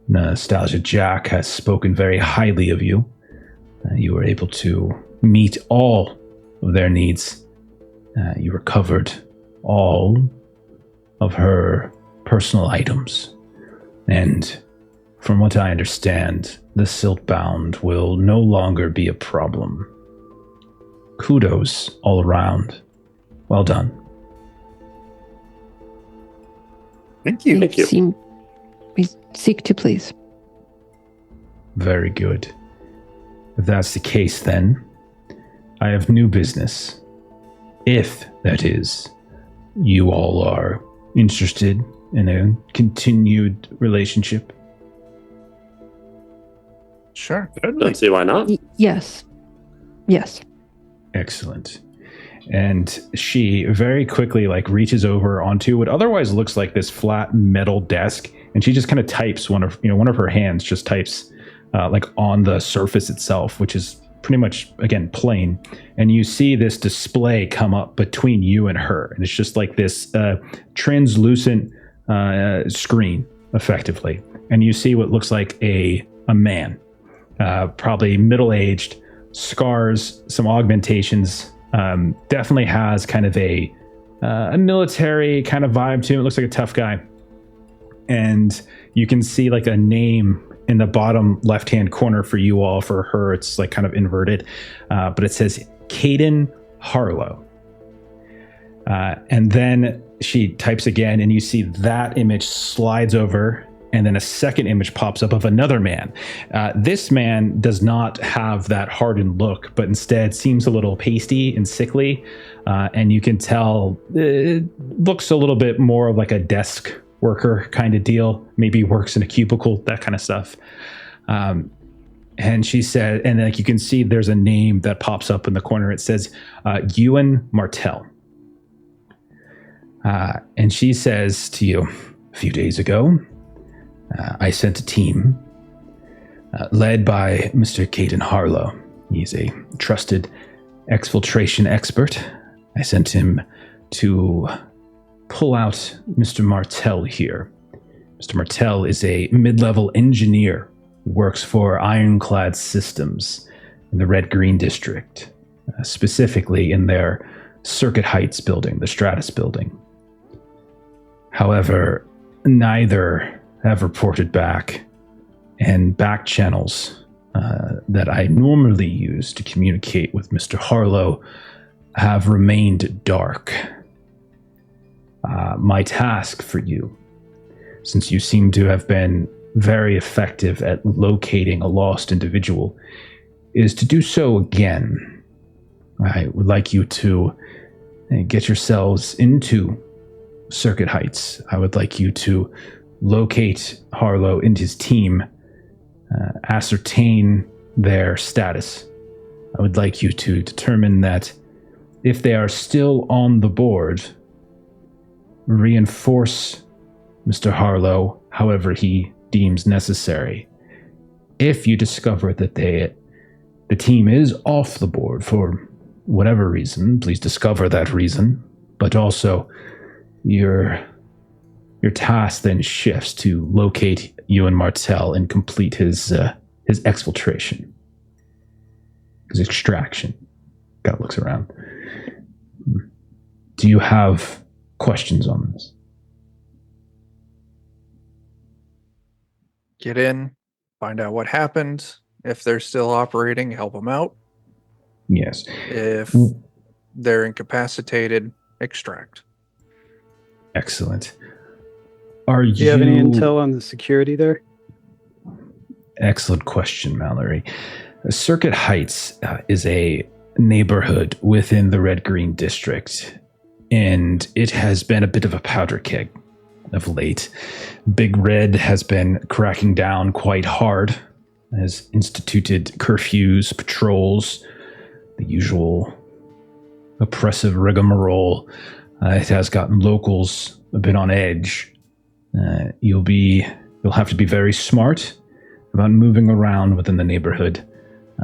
Nostalgia Jack has spoken very highly of you. You were able to meet all of their needs. You recovered all of her personal items. And from what I understand, the Siltbound will no longer be a problem. Kudos all around. Well done." Thank you. Thank you. We seek to please. Very good. If that's the case, then I have new business. If, that is, you all are interested in a continued relationship. Sure. Don't see why not. Yes. Yes. Excellent. And she very quickly reaches over onto what otherwise looks like this flat metal desk, and she just kind of types one of her hands just types on the surface itself, which is pretty much, again, plain. And you see this display come up between you and her. And it's just like this translucent screen, effectively. And you see what looks like a man, probably middle-aged, scars, some augmentations, definitely has kind of a military kind of vibe to him. It looks like a tough guy. And you can see like a name in the bottom left-hand corner for you all. For her, it's like kind of inverted, but it says Caden Harlow. And then she types again, and you see that image slides over, and then a second image pops up of another man. This man does not have that hardened look, but instead seems a little pasty and sickly, and you can tell it looks a little bit more of like a desk worker kind of deal, maybe works in a cubicle, that kind of stuff. And she said, and like you can see there's a name that pops up in the corner. It says Ewan Martell. And she says to you, a few days ago, I sent a team led by Mr. Caden Harlow. He's a trusted exfiltration expert. I sent him to pull out Mr. Martell here. Mr. Martell is a mid-level engineer who works for Ironclad Systems in the Red-Green District, specifically in their Circuit Heights building, the Stratus building. However, neither have reported back, and back channels that I normally use to communicate with Mr. Harlow have remained dark. My task for you, since you seem to have been very effective at locating a lost individual, is to do so again. I would like you to get yourselves into Circuit Heights. I would like you to locate Harlow and his team, ascertain their status. I would like you to determine that if they are still on the board, reinforce Mr. Harlow however he deems necessary. If you discover that the team is off the board for whatever reason, please discover that reason, but also your task then shifts to locate Ewan Martell and complete his exfiltration, his extraction. God looks around. Do you have questions on this? Get in, find out what happened. If they're still operating, help them out. Yes. If they're incapacitated, extract. Excellent. Do you have any intel on the security there? Excellent question, Mallory. Circuit Heights is a neighborhood within the Red-Green District, and it has been a bit of a powder keg of late. Big Red has been cracking down quite hard, has instituted curfews, patrols, the usual oppressive rigmarole. It has gotten locals a bit on edge. You'll have to be very smart about moving around within the neighborhood.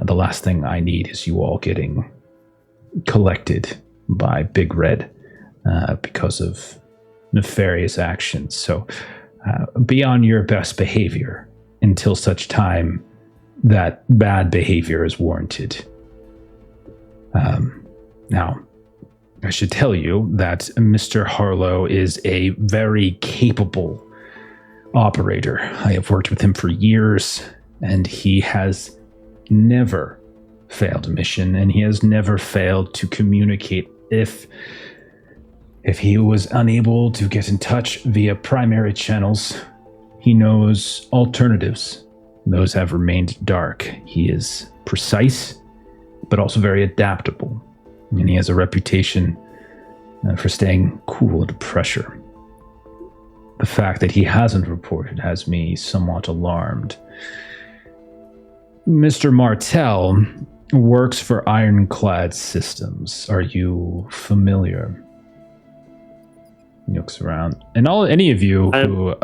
The last thing I need is you all getting collected by Big Red because of nefarious actions. So be on your best behavior until such time that bad behavior is warranted. Now, I should tell you that Mr. Harlow is a very capable operator. I have worked with him for years, and he has never failed a mission, and he has never failed to communicate. If he was unable to get in touch via primary channels, he knows alternatives. Those have remained dark. He is precise, but also very adaptable. And he has a reputation for staying cool under pressure. The fact that he hasn't reported has me somewhat alarmed. Mr. Martell works for Ironclad Systems. Are you familiar? He looks around. And any of you who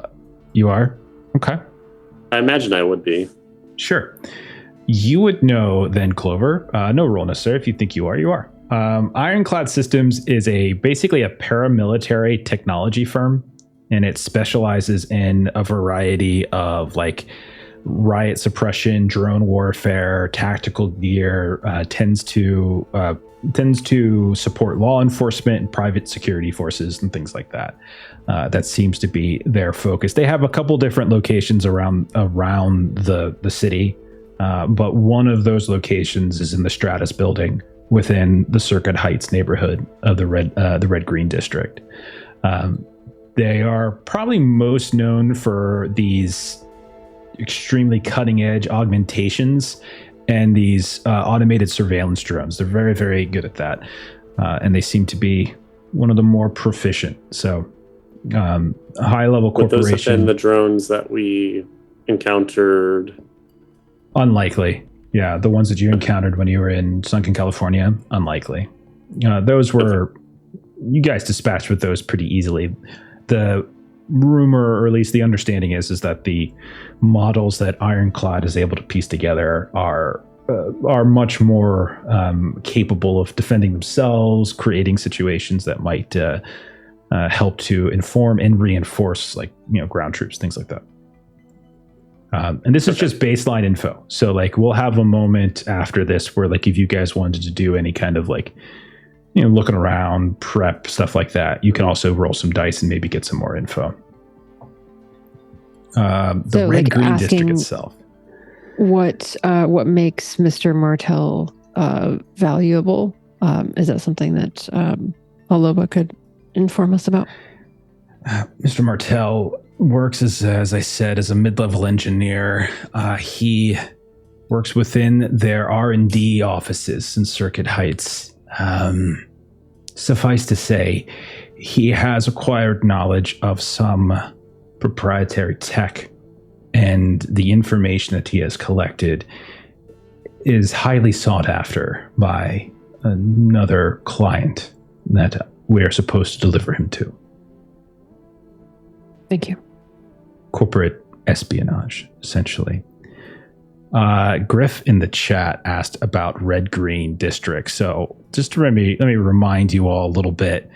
you are? Okay. I imagine I would be. Sure. You would know then, Clover. No roll necessary. If you think you are, you are. Ironclad Systems is basically a paramilitary technology firm, and it specializes in a variety of like riot suppression, drone warfare, tactical gear. Tends to support law enforcement and private security forces and things like that. That seems to be their focus. They have a couple different locations around the city, but one of those locations is in the Stratus building within the Circuit Heights neighborhood of the Red Green District. They are probably most known for these extremely cutting edge augmentations and these automated surveillance drones. They're very, very good at that. And they seem to be one of the more proficient. So high level corporation. Would those have been the drones that we encountered? Unlikely. Yeah, the ones that you encountered when you were in Sunken, California, unlikely. Those were, you guys dispatched with those pretty easily. The rumor, or at least the understanding is that the models that Ironclad is able to piece together are much more capable of defending themselves, creating situations that might help to inform and reinforce, like, ground troops, things like that. And this is just baseline info. So like we'll have a moment after this where like if you guys wanted to do any kind of like, looking around, prep, stuff like that, you can also roll some dice and maybe get some more info. The Red Green District itself. What makes Mr. Martell valuable? Is that something that Aloba could inform us about? Mr. Martell works as I said, as a mid-level engineer. He works within their R&D offices in Circuit Heights. Suffice to say, he has acquired knowledge of some proprietary tech, and the information that he has collected is highly sought after by another client that we're supposed to deliver him to. Thank you. Corporate espionage, essentially. Griff in the chat asked about Red Green District. So just let me remind you all a little bit.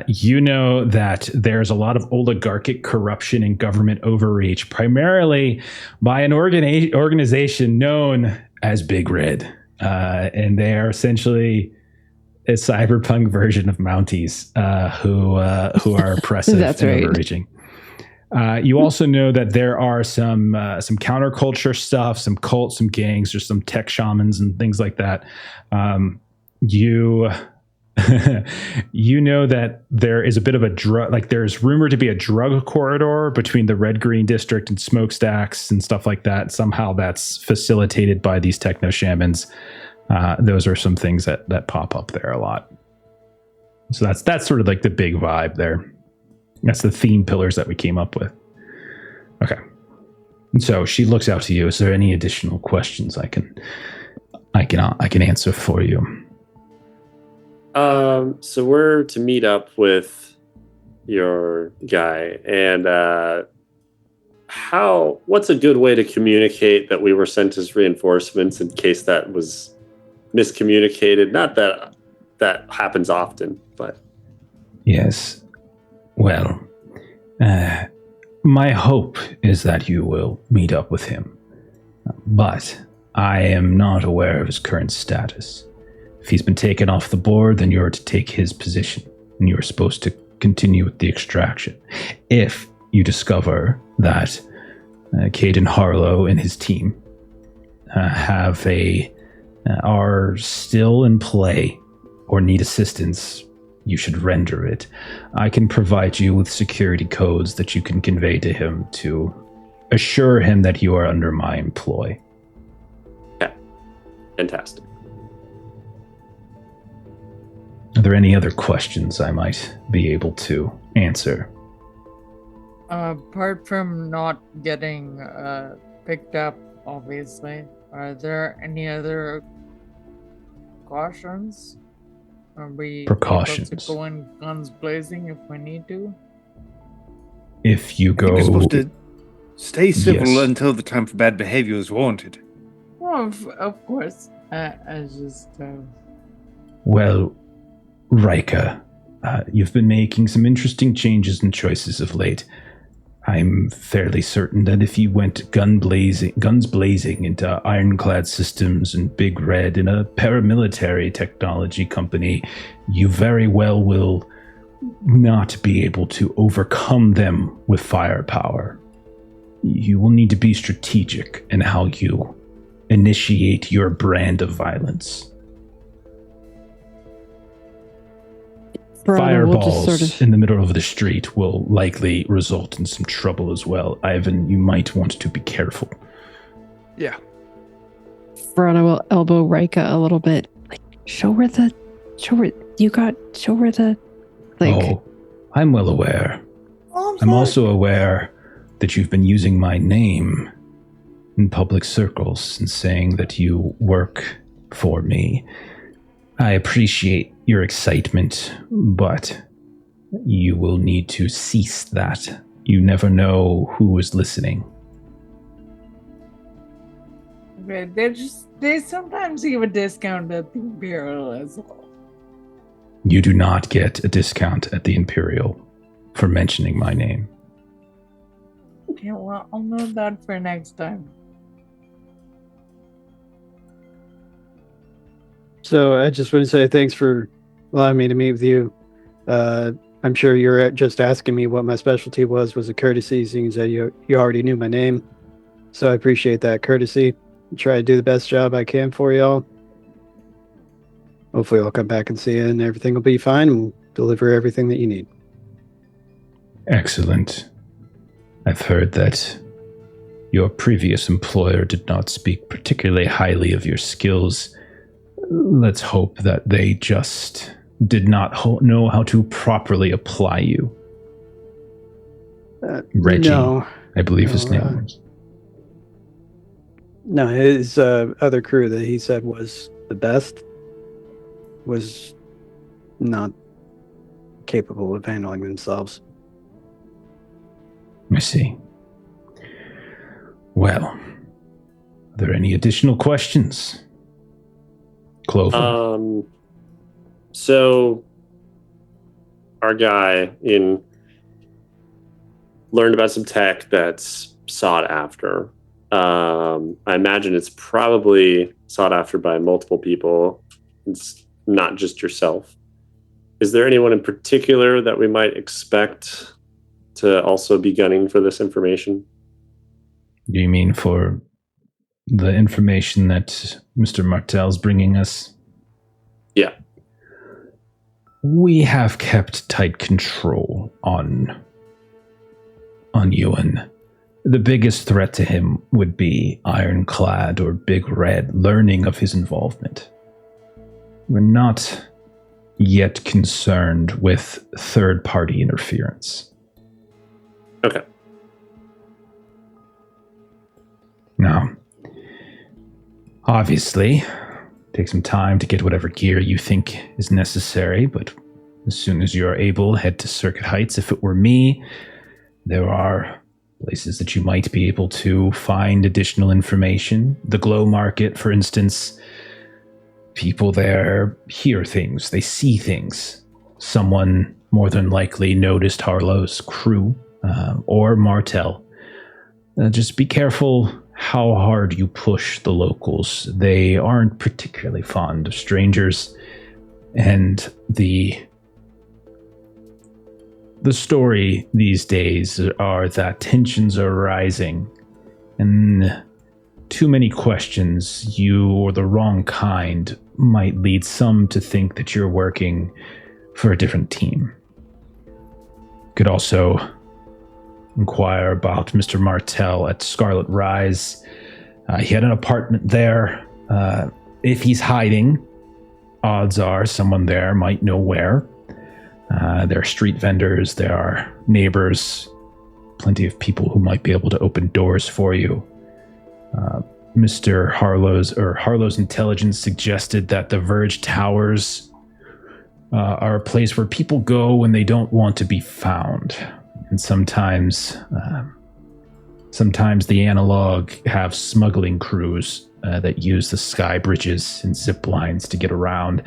You know that there's a lot of oligarchic corruption and government overreach, primarily by an organization known as Big Red. And they are essentially a cyberpunk version of Mounties who are oppressive and overreaching. You also know that there are some counterculture stuff, some cults, some gangs, there's some tech shamans and things like that. You know that there is a bit of a drug, like there's rumored to be a drug corridor between the Red Green District and smokestacks and stuff like that. Somehow that's facilitated by these techno shamans. Those are some things that pop up there a lot. So that's sort of like the big vibe there. That's the theme pillars that we came up with. Okay. So she looks out to you. Is there any additional questions I can answer for you? So we're to meet up with your guy, and what's a good way to communicate that we were sent as reinforcements in case that was miscommunicated? Not that happens often, but yes. Well, my hope is that you will meet up with him, but I am not aware of his current status. If he's been taken off the board, then you're to take his position, and you're supposed to continue with the extraction. If you discover that Caden Harlow and his team are still in play or need assistance, you should render it. I can provide you with security codes that you can convey to him to assure him that you are under my employ. Yeah, fantastic. Are there any other questions I might be able to answer? Apart from not getting picked up, obviously, are there any other cautions? Are we Precautions able to go in guns blazing if we need to? If you go... You're supposed to stay civil Yes. until the time for bad behavior is warranted. Well, No, of course. I just. Well, Rika, you've been making some interesting changes and choices of late. I'm fairly certain that if you went guns blazing into ironclad systems and Big Red in a paramilitary technology company, you very well will not be able to overcome them with firepower. You will need to be strategic in how you initiate your brand of violence. Fireballs in the middle of the street will likely result in some trouble as well. Ivan, you might want to be careful. Yeah. Verona will elbow Rika a little bit. Like, show her the. Like, oh, I'm well aware. Oh, I'm also aware that you've been using my name in public circles and saying that you work for me. I appreciate your excitement, but you will need to cease that. You never know who is listening. Okay, they sometimes give a discount at the Imperial as well. You do not get a discount at the Imperial for mentioning my name. Okay, well, I'll know that for next time. So I just want to say thanks for allowing me to meet with you. I'm sure you're just asking me what my specialty was a courtesy, seeing that you already knew my name. So I appreciate that courtesy. Try to do the best job I can for y'all. Hopefully I'll come back and see you and everything will be fine and we'll deliver everything that you need. Excellent. I've heard that your previous employer did not speak particularly highly of your skills. Let's hope that they just did not know how to properly apply you. Reggie, no, I believe his name was. No, his other crew that he said was the best was not capable of handling themselves. I see. Well, are there any additional questions? Clover. So our guy learned about some tech that's sought after. I imagine it's probably sought after by multiple people. It's not just yourself. Is there anyone in particular that we might expect to also be gunning for this information? Do you mean for the information that Mr. Martel's bringing us? Yeah. We have kept tight control on Ewan. The biggest threat to him would be Ironclad or Big Red learning of his involvement. We're not yet concerned with third-party interference. Okay. Now, obviously, take some time to get whatever gear you think is necessary, but as soon as you're able, head to Circuit Heights. If it were me, there are places that you might be able to find additional information. The Glow Market, for instance, people there hear things, they see things. Someone more than likely noticed Harlow's crew or Martel. Just be careful how hard you push the locals. They aren't particularly fond of strangers, and the story these days are that tensions are rising, and too many questions, you or the wrong kind, might lead some to think that you're working for a different team. Could also inquire about Mr. Martel at Scarlet Rise. He had an apartment there. If he's hiding, odds are someone there might know where. There are street vendors, there are neighbors, plenty of people who might be able to open doors for you. Mr. Harlow's intelligence suggested that the Verge Towers are a place where people go when they don't want to be found. And sometimes Sometimes the analog have smuggling crews that use the sky bridges and zip lines to get around.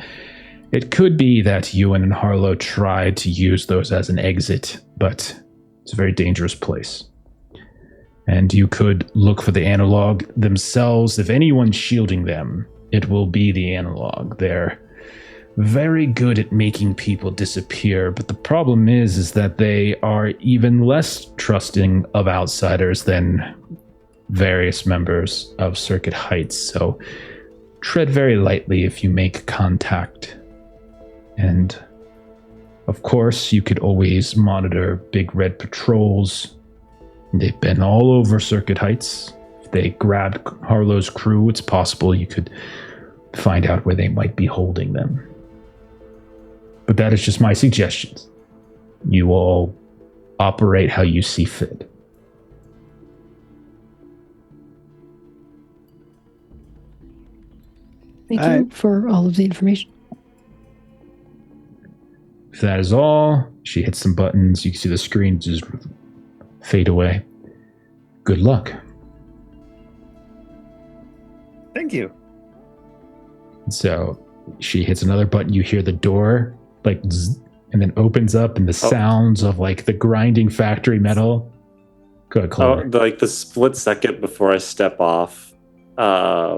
It could be that Ewan and Harlow tried to use those as an exit, but it's a very dangerous place. And you could look for the analog themselves. If anyone's shielding them, it will be the analog. They're very good at making people disappear, but the problem is that they are even less trusting of outsiders than various members of Circuit Heights, so tread very lightly if you make contact. And of course, you could always monitor Big Red patrols. They've been all over Circuit Heights. If they grabbed Harlow's crew, it's possible you could find out where they might be holding them. But that is just my suggestions. You all operate how you see fit. Thank you for all of the information. If that is all, she hits some buttons. You can see the screen just fade away. Good luck. Thank you. So she hits another button. You hear the door like zzz, and then opens up, and the sounds of like the grinding factory metal. Go ahead, Clover. Like the split second before I step off, I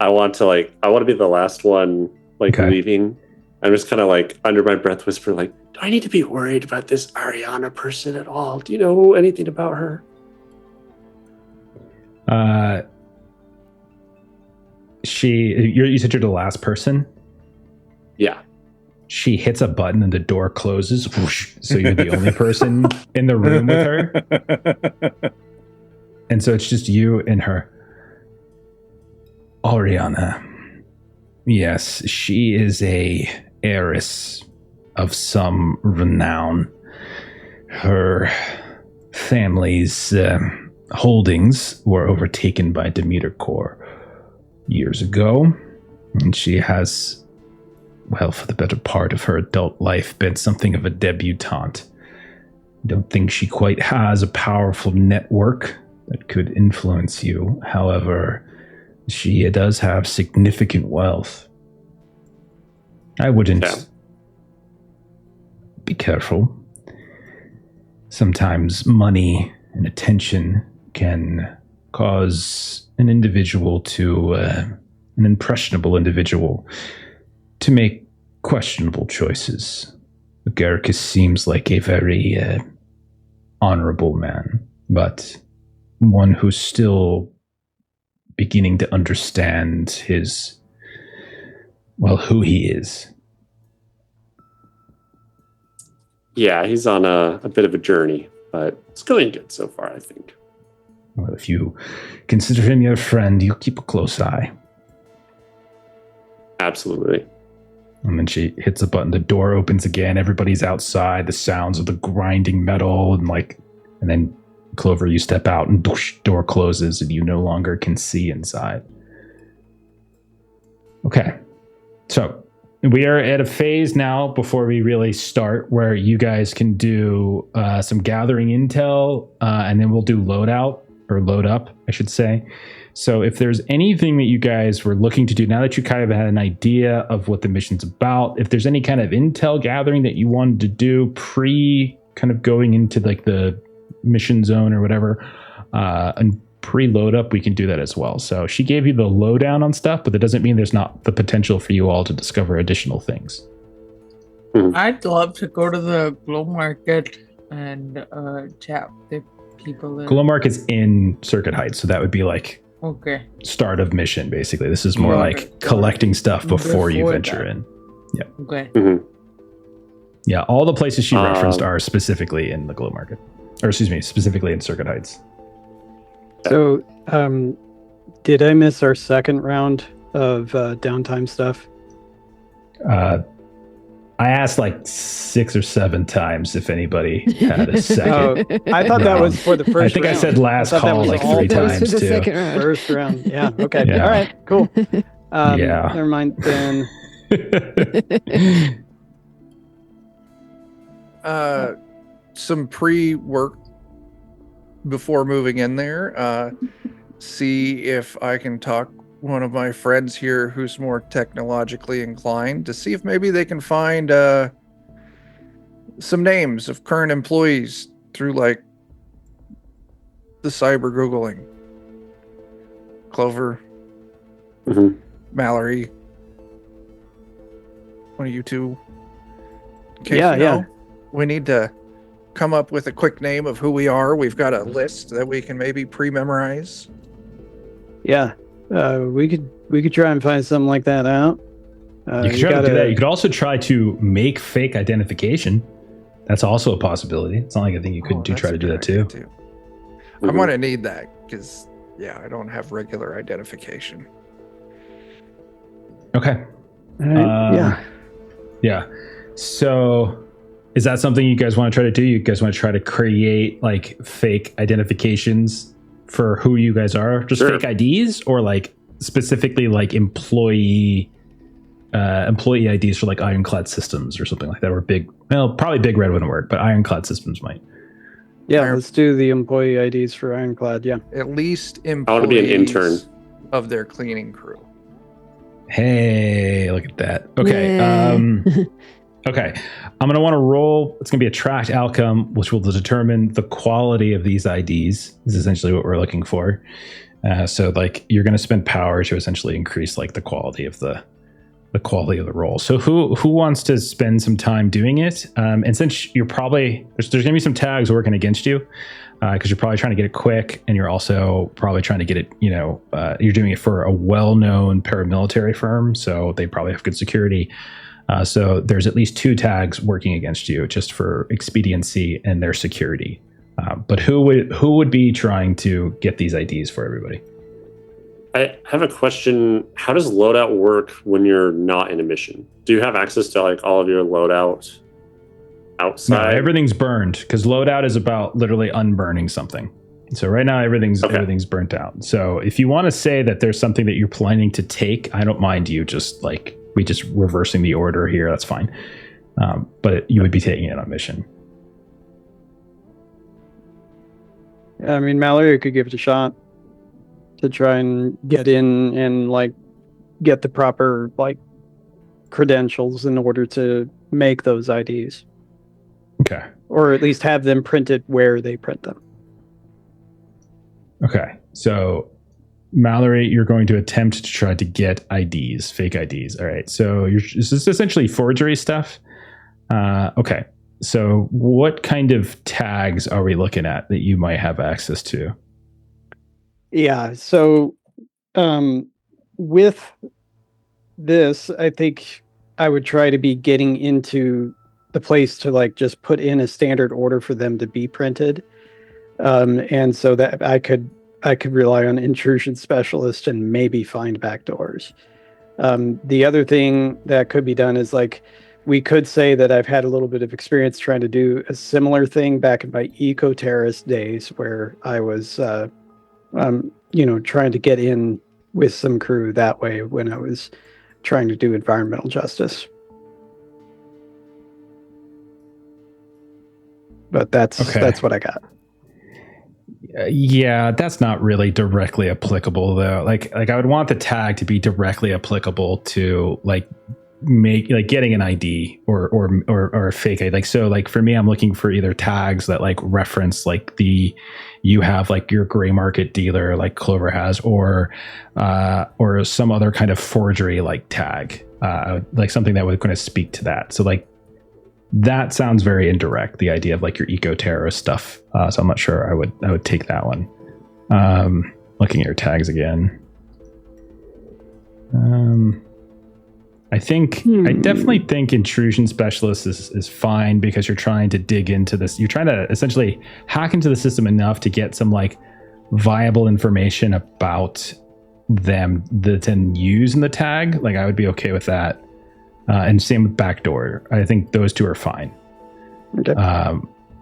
want to be the last one leaving. I'm just kind of like under my breath whisper like, do I need to be worried about this Ariana person at all? Do you know anything about her? You said you're the last person? Yeah. She hits a button and the door closes. Whoosh, so you're the only person in the room with her. And so it's just you and her. Ariana. Yes, she is a heiress of some renown. Her family's holdings were overtaken by Demeter Corps years ago, and she has, well, for the better part of her adult life, been something of a debutante. Don't think she quite has a powerful network that could influence you. However, she does have significant wealth. I wouldn't be careful. Sometimes money and attention can cause an individual to, an impressionable individual, to make questionable choices. Garricus seems like a very honorable man, but one who's still beginning to understand who he is. Yeah, he's on a bit of a journey, but it's going good so far, I think. Well, if you consider him your friend, you keep a close eye. Absolutely. And then she hits a button, the door opens again, everybody's outside, the sounds of the grinding metal, and then Clover, you step out and boosh, door closes and you no longer can see inside. Okay. So we are at a phase now before we really start where you guys can do some gathering intel, and then we'll do load up, I should say. So if there's anything that you guys were looking to do, now that you kind of had an idea of what the mission's about, if there's any kind of intel gathering that you wanted to do pre kind of going into like the mission zone or whatever, and pre-load up, we can do that as well. So she gave you the lowdown on stuff, but that doesn't mean there's not the potential for you all to discover additional things. I'd love to go to the glow market and chat with people there. Glow Market's in Circuit Heights, so that would be like start of mission, basically. This is more like collecting stuff before you venture in. Yeah. Okay. Mm-hmm. Yeah, all the places she referenced are specifically in the Glow Market. Or excuse me, specifically in Circuit Heights. So, did I miss our second round of downtime stuff? I asked like 6 or 7 times if anybody had a second. I thought that was for the first round. I think I said last call like 3 times too. First round. Yeah. Okay. Yeah. All right. Cool. Never mind then. Some pre-work before moving in there, see if I can talk one of my friends here who's more technologically inclined to see if maybe they can find some names of current employees through like the cyber Googling. Clover, Mallory, one of you two. In case Yeah, you know, we need to come up with a quick name of who we are. We've got a list that we can maybe pre-memorize. Yeah, we could try and find something like that out. You could try to do that. You could also try to make fake identification. That's also a possibility. It's not like I think you couldn't try to do that too. I'm going to need that because, I don't have regular identification. Okay. Yeah. Yeah. So is that something you guys want to try to do? You guys want to try to create like fake identifications for who you guys are? Just fake IDs, or like specifically like employee IDs for like Ironclad Systems or something like that, or probably Big Red wouldn't work, but Ironclad Systems might. Yeah, let's do the employee IDs for Ironclad, yeah. At least employees I want to be an intern of their cleaning crew. Hey, look at that. Okay. Yeah. Okay. I'm going to want to roll. It's going to be a tracked outcome, which will determine the quality of these IDs. This is essentially what we're looking for. So like you're going to spend power to essentially increase like the quality of the roll. So who wants to spend some time doing it? And since you're probably, there's going to be some tags working against you, because you're probably trying to get it quick, and you're also probably trying to get it, you're doing it for a well-known paramilitary firm, so they probably have good security. So there's at least 2 tags working against you just for expediency and their security. But who would be trying to get these IDs for everybody? I have a question. How does loadout work when you're not in a mission? Do you have access to like all of your loadout outside? No, everything's burned, because loadout is about literally unburning something. So right now everything's burnt out. So if you want to say that there's something that you're planning to take, I don't mind you just like reversing the order here. That's fine. But you would be taking it on mission. Yeah, I mean, Mallory could give it a shot to try and get in and like get the proper like credentials in order to make those IDs. Okay. Or at least have them printed where they print them. Okay. So Mallory, you're going to attempt to try to get IDs, fake IDs. All right. So this is essentially forgery stuff. Okay. So what kind of tags are we looking at that you might have access to? Yeah. So with this, I think I would try to be getting into the place to like just put in a standard order for them to be printed. And so that I could rely on intrusion specialist and maybe find backdoors. The other thing that could be done is like, we could say that I've had a little bit of experience trying to do a similar thing back in my eco-terrorist days where I was, trying to get in with some crew that way when I was trying to do environmental justice. But that's what I got. Yeah, that's not really directly applicable though. Like I would want the tag to be directly applicable to like getting an ID or a fake ID. Like, so like for me, I'm looking for either tags that like reference like you have like your gray market dealer like Clover has, or some other kind of forgery like tag, like something that would kind of speak to that. So like that sounds very indirect, the idea of like your eco-terrorist stuff. So I'm not sure I would take that one. Looking at your tags again. I definitely think intrusion specialist is fine, because you're trying to dig into this. You're trying to essentially hack into the system enough to get some like viable information about them that's in use in the tag. Like I would be okay with that. And same with backdoor. I think those 2 are fine. Okay.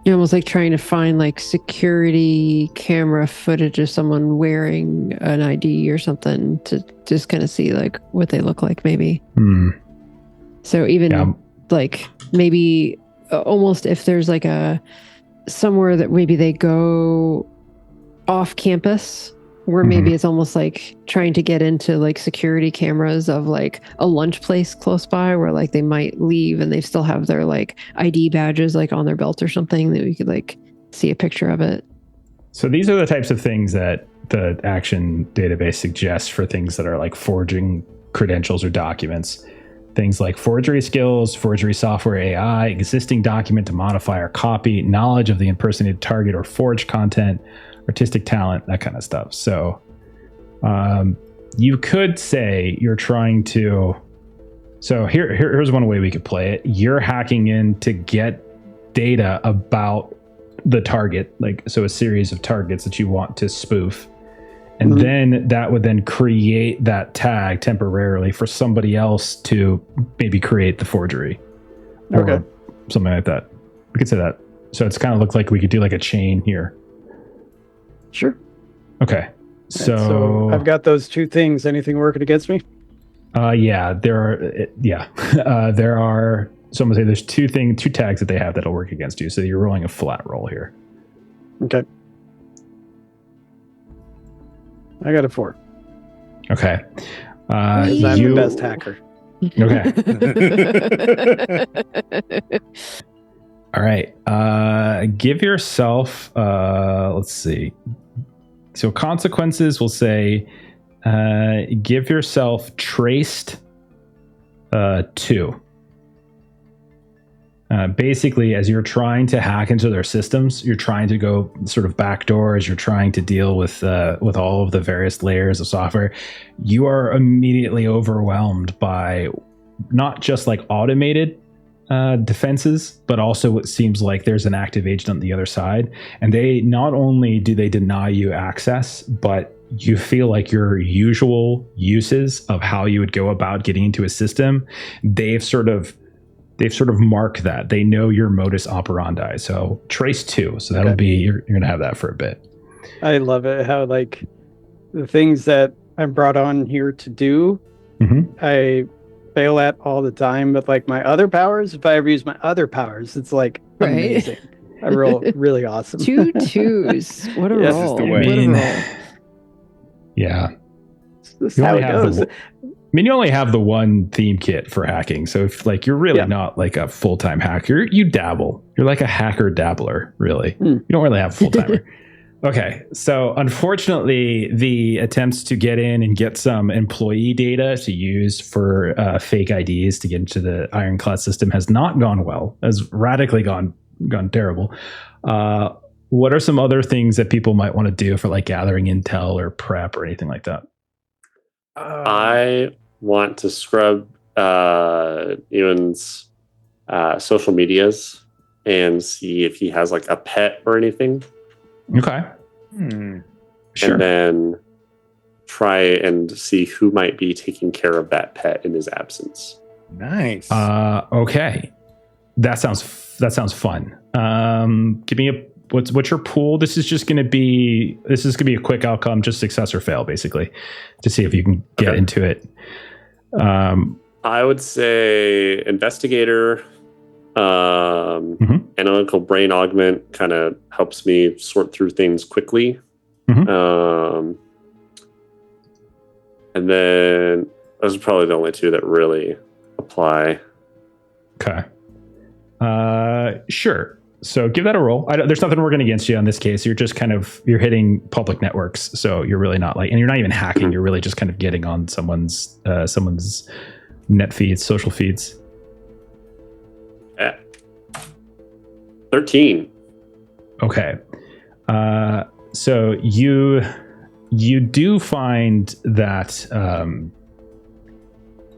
You're almost like trying to find like security camera footage of someone wearing an ID or something to just kind of see like what they look like, maybe. So even like maybe almost if there's like somewhere that maybe they go off campus where maybe it's almost like trying to get into like security cameras of like a lunch place close by where like they might leave and they still have their like ID badges like on their belt or something that we could like see a picture of it. So these are the types of things that the action database suggests for things that are like forging credentials or documents. Things like forgery skills, forgery software AI, existing document to modify or copy, knowledge of the impersonated target or forged content, artistic talent, that kind of stuff. So you could say you're trying to... So here's one way we could play it. You're hacking in to get data about the target, like so a series of targets that you want to spoof. And then that would then create that tag temporarily for somebody else to maybe create the forgery. Or something like that. We could say that. So it's kind of looked like we could do like a chain here. Sure. Okay. So I've got those two things. Anything working against me? Yeah, there are. There are. So I'm gonna say there's two tags that they have that'll work against you. So you're rolling a flat roll here. Okay. I got a 4. Okay. I'm the best hacker. Okay. All right. Give yourself. Let's see. So consequences will say, give yourself traced 2. Basically, as you're trying to hack into their systems, you're trying to go sort of backdoors, you're trying to deal with all of the various layers of software, you are immediately overwhelmed by not just like automated defenses, but also what seems like there's an active agent on the other side. And they not only do they deny you access, but you feel like your usual uses of how you would go about getting into a system, they've sort of marked that. They know your modus operandi. So trace 2. So that'll be, you're going to have that for a bit. I love it. How like the things that I'm brought on here to do, I fail at all the time. But like my other powers, if I ever use my other powers, it's like amazing. I roll really awesome. 2 2s. What a roll. This is the way. What a roll. Yeah. This is how it goes. You only have the one theme kit for hacking. So if like you're really not like a full-time hacker, you dabble. You're like a hacker dabbler, really. You don't really have a full-timer. Okay. So unfortunately, the attempts to get in and get some employee data to use for fake IDs to get into the Ironclad system has not gone well, has radically gone terrible. What are some other things that people might want to do for like gathering intel or prep or anything like that? I want to scrub Ewan's social medias and see if he has like a pet or anything. Okay. Sure. And then try and see who might be taking care of that pet in his absence. Nice. Okay. That sounds fun. Give me what's your pool? This is going to be a quick outcome, just success or fail, basically, to see if you can get into it. I would say investigator, analytical brain augment kind of helps me sort through things quickly. And then those are probably the only 2 that really apply. Okay. Sure. So give that a roll. There's nothing working against you on this case. You're just you're hitting public networks. So you're really not and you're not even hacking. You're really just kind of getting on someone's net feeds, social feeds. 13. Okay. So you do find that,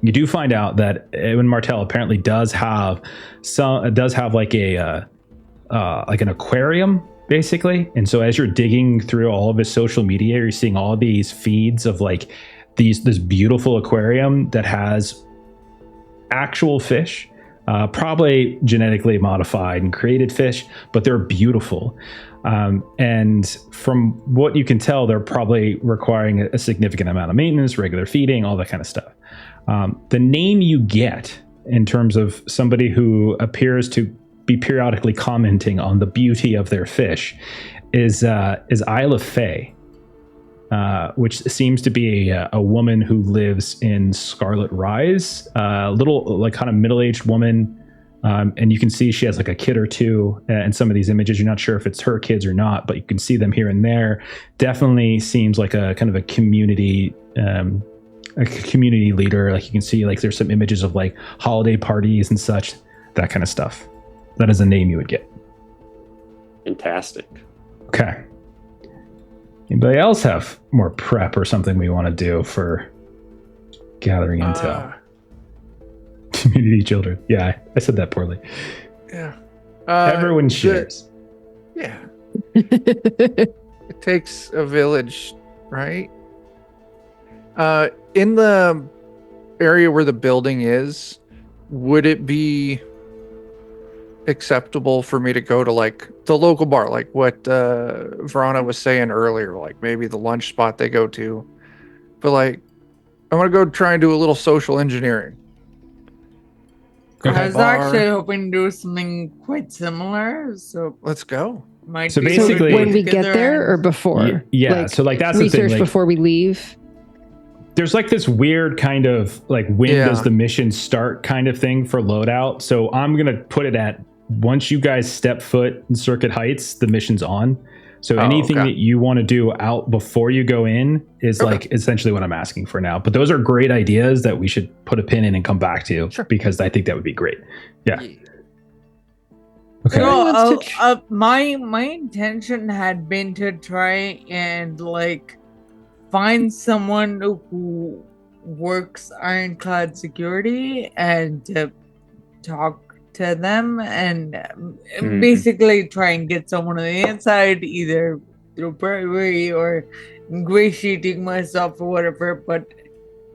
you do find out that Ewan Martell apparently does have like like an aquarium, basically. And so as you're digging through all of his social media, you're seeing all these feeds of like this beautiful aquarium that has actual fish, probably genetically modified and created fish, but they're beautiful. And from what you can tell, they're probably requiring a significant amount of maintenance, regular feeding, all that kind of stuff. The name you get in terms of somebody who appears to be periodically commenting on the beauty of their fish is Isle of Fae, which seems to be a woman who lives in Scarlet Rise, a little like kind of middle-aged woman. And you can see she has like a kid or two in some of these images. You're not sure if it's her kids or not, but you can see them here and there. Definitely seems like a kind of a community leader. Like you can see like there's some images of like holiday parties and such, that kind of stuff. That is a name you would get. Fantastic. Okay. Anybody else have more prep or something we want to do for gathering intel? Community children. Yeah, I said that poorly. Yeah. Everyone shares. Yeah. It takes a village, right? In the area where the building is, would it be acceptable for me to go to like the local bar, like what Verona was saying earlier, like maybe the lunch spot they go to? But like, I want to go try and do a little social engineering. I was actually hoping to do something quite similar. So let's go. So basically, when we get there or before? Yeah. Like, so like that's the thing. Research Like, before we leave. there's like this weird kind of like when does the mission start kind of thing for loadout. So I'm gonna put it at once you guys step foot in Circuit Heights, the mission's on. So anything that you want to do out before you go in is like essentially what I'm asking for now. But those are great ideas that we should put a pin in and come back to because I think that would be great. Yeah. Okay. So, my intention had been to try and like find someone who works Ironclad security and to talk to them and basically try and get someone on the inside, either through bribery or ingratiating myself or whatever. But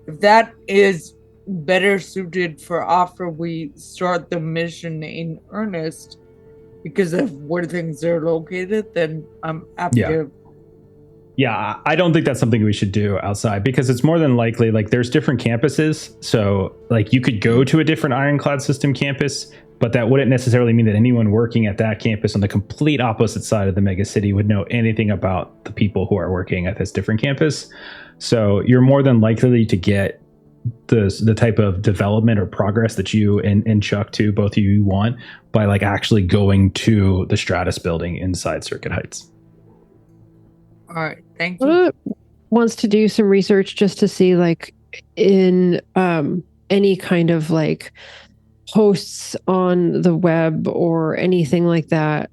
if that is better suited for after we start the mission in earnest because of where things are located, then I'm happy to. Yeah, I don't think that's something we should do outside because it's more than likely like there's different campuses. So like you could go to a different Ironclad system campus, but that wouldn't necessarily mean that anyone working at that campus on the complete opposite side of the mega city would know anything about the people who are working at this different campus. So you're more than likely to get the type of development or progress that you and Chuck too, both of you want by like actually going to the Stratus building inside Circuit Heights. All right, thank you. Wants to do some research just to see like in any kind of like posts on the web or anything like that,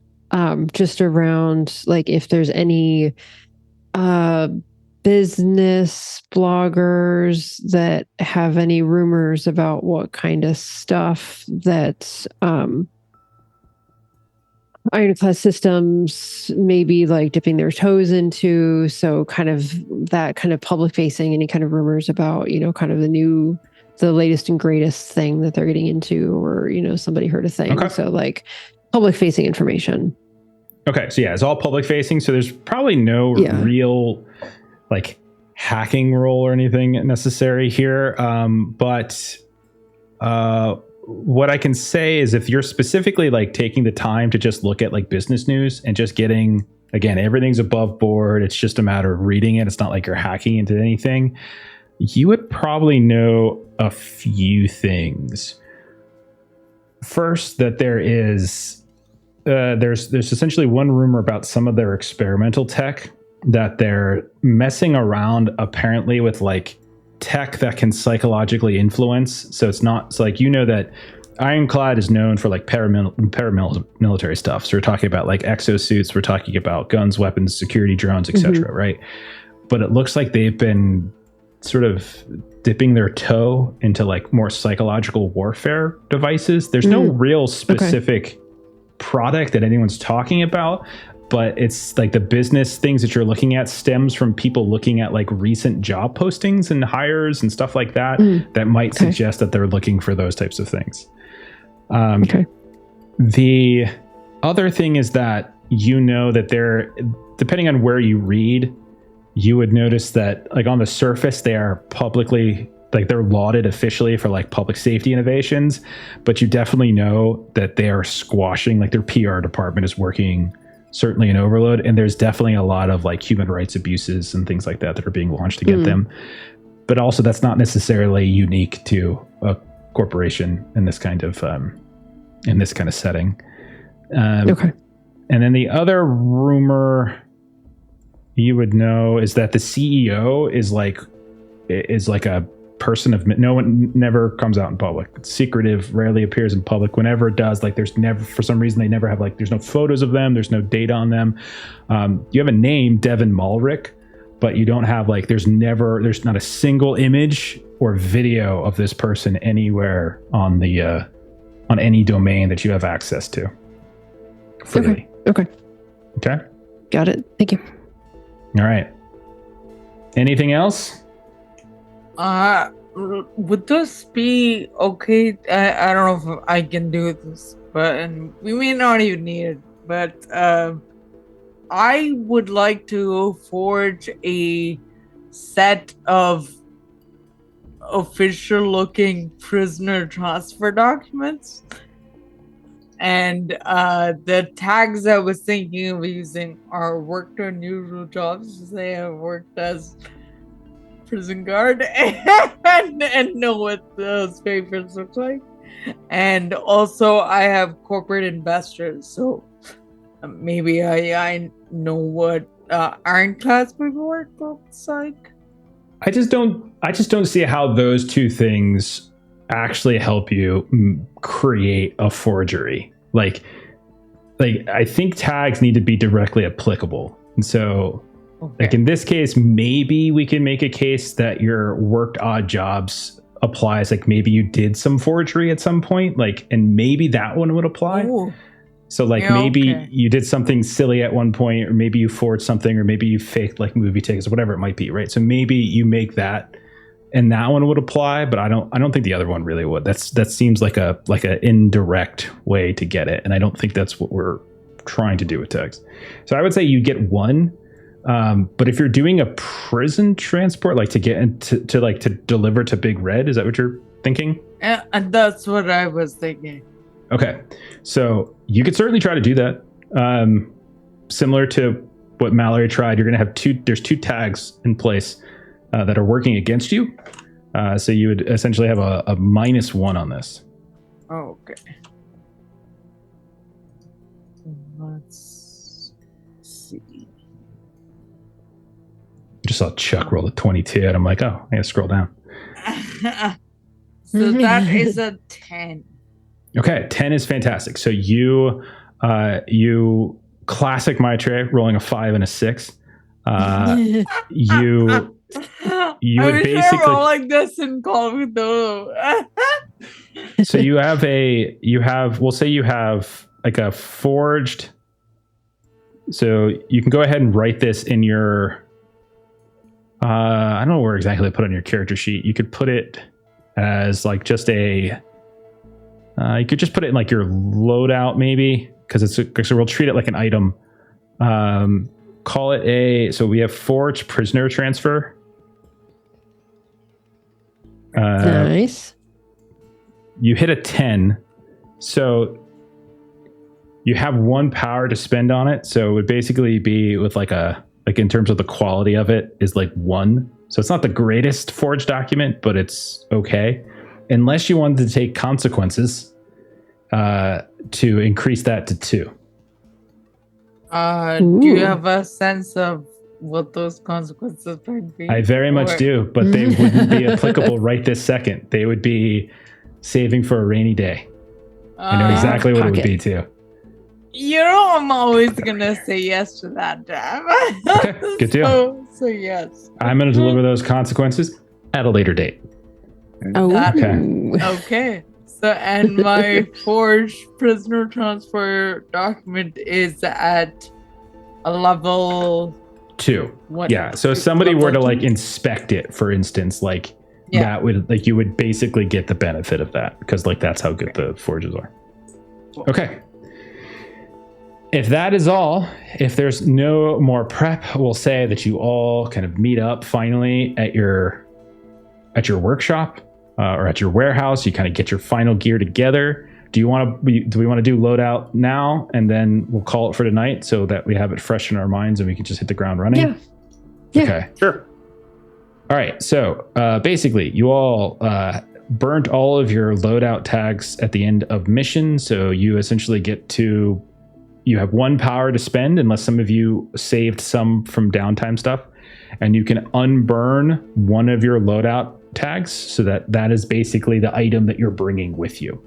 just around like if there's any business bloggers that have any rumors about what kind of stuff that Ironclad systems maybe like dipping their toes into. So kind of that kind of public facing, any kind of rumors about, you know, kind of the latest and greatest thing that they're getting into, or, you know, somebody heard a thing. Okay. So like public facing information. Okay. So yeah, it's all public facing. So there's probably no real like hacking role or anything necessary here. But what I can say is if you're specifically like taking the time to just look at like business news and just getting, again, everything's above board. It's just a matter of reading it. It's not like you're hacking into anything. You would probably know a few things. First, that there's essentially one rumor about some of their experimental tech that they're messing around apparently with like tech that can psychologically influence. So it's not, so like, you know that Ironclad is known for like paramilitary stuff. So we're talking about like exosuits, we're talking about guns, weapons, security drones, etc. Right? But it looks like they've been sort of dipping their toe into like more psychological warfare devices. There's no real specific product that anyone's talking about, but it's like the business things that you're looking at stems from people looking at like recent job postings and hires and stuff like that that might suggest that they're looking for those types of things. The other thing is that, you know, that they're, depending on where you read, you would notice that like on the surface they are publicly, like they're lauded officially for like public safety innovations, but you definitely know that they are squashing, like their PR department is working certainly an overload, and there's definitely a lot of like human rights abuses and things like that are being launched against them. But also, that's not necessarily unique to a corporation in this kind of setting. Okay. And then the other rumor you would know is that the CEO is like a person of no one never comes out in public. It's secretive, rarely appears in public. Whenever it does, like there's never, for some reason, they never have like, there's no photos of them, there's no data on them. You have a name, Devin Malrick, but you don't have like, there's not a single image or video of this person anywhere on the on any domain that you have access to freely. Okay. Got it. Thank you. All right. Anything else? Would this be okay? I don't know if I can do this, but and we may not even need it. But I would like to forge a set of official-looking prisoner transfer documents, and the tags I was thinking of using are worked unusual jobs. They have worked as prison guard and know what those papers look like. And also I have corporate investors, so maybe I know what ironclad paperwork looks like. I just don't see how those two things actually help you create a forgery. Like I think tags need to be directly applicable. And so like in this case, maybe we can make a case that your worked odd jobs applies. Like maybe you did some forgery at some point, like, and maybe that one would apply. Ooh. So like maybe you did something silly at one point, or maybe you forged something, or maybe you faked like movie tickets, or whatever it might be, right? So maybe you make that, and that one would apply. But I don't think the other one really would. That seems like a indirect way to get it, and I don't think that's what we're trying to do with tags. So I would say you get one. But if you're doing a prison transport, like to get into to deliver to Big Red, is that what you're thinking? And that's what I was thinking. Okay, so you could certainly try to do that. Similar to what Mallory tried, you're going to have there's two tags in place that are working against you. So you would essentially have a -1 on this. Okay. Let's see. Just saw Chuck roll a 22, and I'm like, oh, I gotta scroll down. So that is a 10. Okay, 10 is fantastic. So you classic Maitre, rolling a 5 and a 6. You would basically roll like this in Call of Cthulhu. So you have like a forged. So you can go ahead and write this in your. I don't know where exactly to put on your character sheet. You could put it as like just a. You could just put it in like your loadout maybe, because so we'll treat it like an item. Call it so we have forged prisoner transfer. Nice. You hit a 10, so you have 1 power to spend on it. So it would basically be with like in terms of the quality of it is like 1. So it's not the greatest forged document, but it's okay. Unless you wanted to take consequences to increase that to 2. Do you have a sense of what those consequences might be? I very much do, but they wouldn't be applicable right this second. They would be saving for a rainy day. I know exactly what it would be too. You know, I'm always gonna say yes to that, Dab. Okay, good deal. So yes. I'm gonna deliver those consequences at a later date. Oh, Okay. So, and my forged prisoner transfer document is at a level 2. What? Yeah. So if somebody were to like inspect it, for instance, like that would like you would basically get the benefit of that, because like that's how good the forges are. Okay. If that is all, if there's no more prep, we'll say that you all kind of meet up finally at your workshop or at your warehouse. You kind of get your final gear together. Do we want to do loadout now and then we'll call it for tonight so that we have it fresh in our minds and we can just hit the ground running? Yeah. Okay. Sure. All right. So basically, you all burnt all of your loadout tags at the end of mission. So you essentially you have 1 power to spend unless some of you saved some from downtime stuff. And you can unburn one of your loadout tags so that is basically the item that you're bringing with you.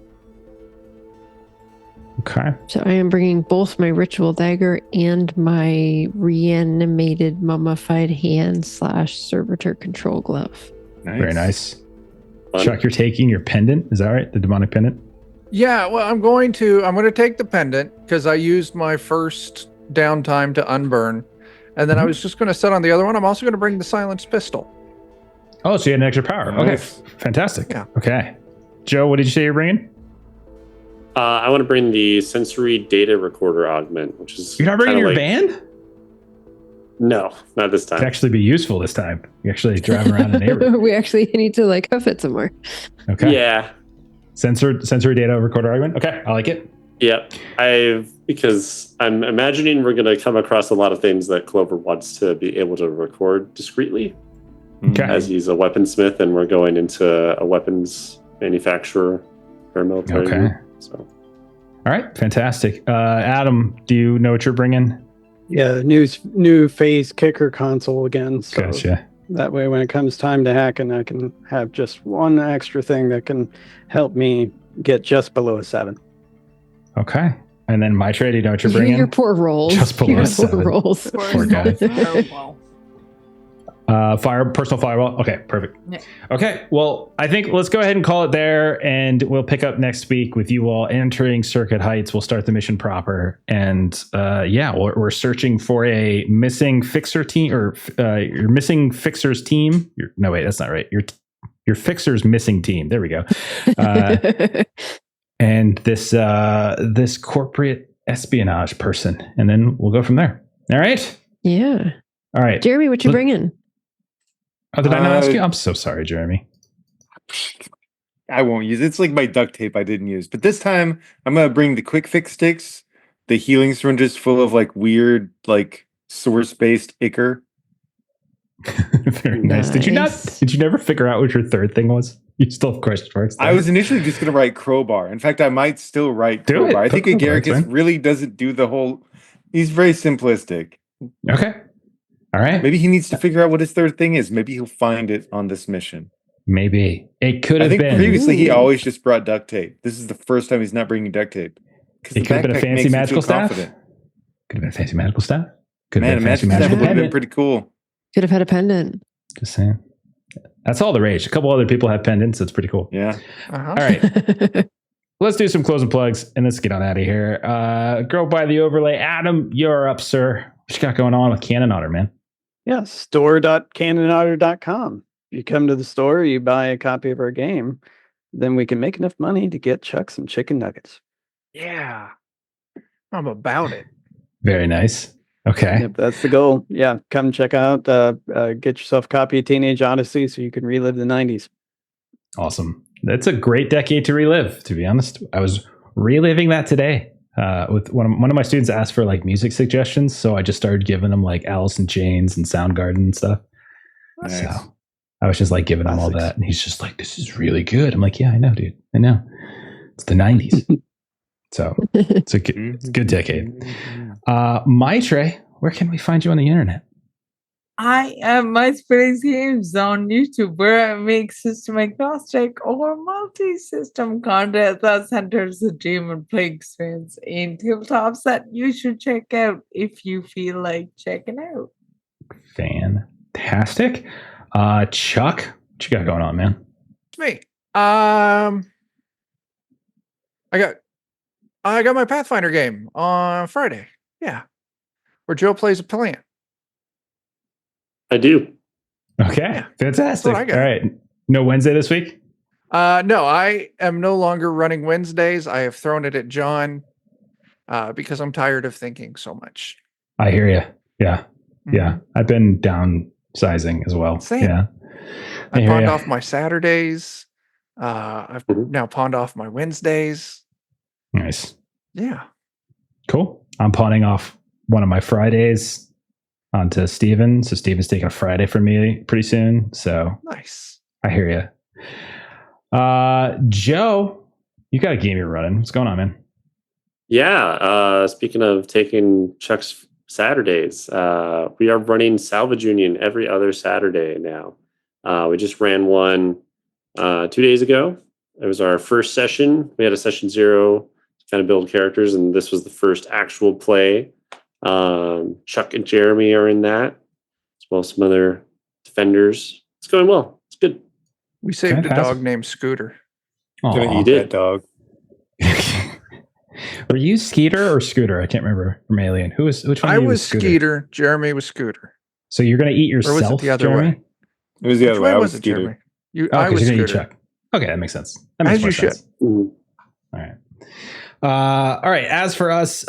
Okay. So I am bringing both my ritual dagger and my reanimated mummified hand / servitor control glove. Nice. Very nice. Fun. Chuck, you're taking your pendant. Is that right? The demonic pendant? Yeah, well, I'm going to take the pendant because I used my first downtime to unburn. And then I was just going to set on the other one. I'm also going to bring the silenced pistol. Oh, so you had an extra power. Nice. Okay. Fantastic. Yeah. Okay. Joe, what did you say you're bringing? I want to bring the sensory data recorder augment, which is You're not bringing kinda your like- van? No, not this It'd time. actually be useful this time. You actually drive around the neighborhood. We actually need to like hoof it somewhere. Okay. Yeah, Sensory data recorder argument. Okay. I like it. yeah. Because I'm imagining we're going to come across a lot of things that Clover wants to be able to record discreetly, Okay. as he's a weaponsmith, and we're going into a weapons manufacturer or military. Okay. So All right. Fantastic. Adam, do you know what you're bringing? Yeah, new phase kicker console again. So Gotcha. that way, when it comes time to hacking, I can have just one extra thing that can help me get just below a 7. Okay. And then my trade, you know what you're bringing? Your poor rolls. Just below Your poor 7. rolls. Poor guy. Firewall. Personal firewall. Okay, perfect. Yeah. Okay, well, I think let's go ahead and call it there, and we'll pick up next week with you all entering Circuit Heights. We'll start the mission proper, and we're searching for a missing fixer team, or your missing fixers team. No, wait, that's not right. Your fixers missing team. There we go. And this corporate espionage person, and then we'll go from there. All right. Yeah. All right. Jeremy, what you bringing? Oh, did I not ask you? I'm so sorry, Jeremy. I won't use it. It's like my duct tape I didn't use. But this time, I'm going to bring the quick fix sticks, the healing syringes full of like weird, like source-based ichor. Very nice. Did you never figure out what your third thing was? You still have question marks there? I was initially just going to write crowbar. In fact, I might still write Do it. crowbar. I think Put crowbar, Agaricus it's fine. really doesn't do the whole... He's very simplistic. Okay. All right. Maybe he needs to figure out what his third thing is. Maybe he'll find it on this mission. Maybe. It could I have think been. previously he always just brought duct tape. This is the first time he's not bringing duct tape. Because It could have been a fancy magical staff. Could have been a fancy magical staff. Could Man, have a been a fancy magic staff magical would have been pendant. pretty cool. Could have had a pendant. Just saying. That's all the rage. A couple other people have pendants. That's pretty cool. Yeah. Uh-huh. All right. Let's do some closing plugs and let's get on out of here. Go by the overlay. Adam, you're up, sir. What you got going on with Cannon Otter, man? Yeah, store.canonotter.com. If you come to the store, you buy a copy of our game, then we can make enough money to get Chuck some chicken nuggets. Yeah. I'm about it. Very nice. Okay. Yep, that's the goal. Yeah, come check out, get yourself a copy of Teenage Odyssey so you can relive the 90s. Awesome. That's a great decade to relive, to be honest. I was reliving that today. With one of my students asked for like music suggestions, so I just started giving them like Alice in Chains and Soundgarden and stuff. Nice. So I was just like giving him all Classics. that, and he's just like, "This is really good." I'm like, "Yeah, I know, dude. I know. It's the '90s, so it's a good decade." My Trey, where can we find you on the internet? I am MySpace Games on YouTube, where I make system agnostic or multi-system content that centers the dream and play experience in tabletops that you should check out if you feel like checking out. Fantastic. Chuck, what you got going on, man? It's me. I got my Pathfinder game on Friday. Yeah. Where Joe plays a plant. I do. Okay, fantastic. what I got. All right, no Wednesday this week. No, I am no longer running Wednesdays. I have thrown it at John because I'm tired of thinking so much. I hear you. Yeah, Mhm. yeah. I've been downsizing as well. Same. Yeah, I hear pawned ya. off my Saturdays. I've Mhm. now pawned off my Wednesdays. Nice. Yeah. Cool. I'm pawning off one of my Fridays onto Steven. So Steven's taking a Friday from me pretty soon. So Nice. I hear you. Joe, you got a game you're running. What's going on, man? Yeah. Speaking of taking Chuck's Saturdays, we are running Salvage Union every other Saturday now. We just ran one 2 days ago. It was our first session. We had a session 0 to kind of build characters, and this was the first actual play. Chuck and Jeremy are in that, as well as some other defenders. It's going well. It's good. We saved Fantastic. a dog named Scooter. Gonna Aw. eat that dog. Were you Skeeter or Scooter? I can't remember from Alien. Which one? I of you was Scooter? Skeeter. Jeremy was Scooter. So you're gonna eat Or was yourself, it the other Jeremy? way? It was the Which other way. way I was was it, Skeeter. Jeremy? You, Oh, I was because you're gonna eat Scooter. Chuck. Okay, that makes sense. That makes As more you sense. should. Mm. All right. All right. As for us,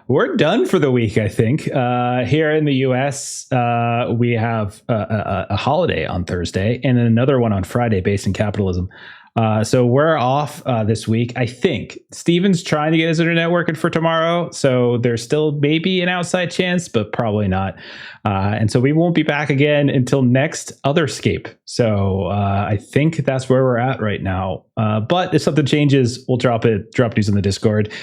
we're done for the week, I think. Here in the US, we have a holiday on Thursday and then another one on Friday based in capitalism. So we're off this week. I think Steven's trying to get his internet working for tomorrow. So there's still maybe an outside chance, but probably not. And so we won't be back again until next Otherscape. So I think that's where we're at right now. But if something changes, we'll drop news on the Discord.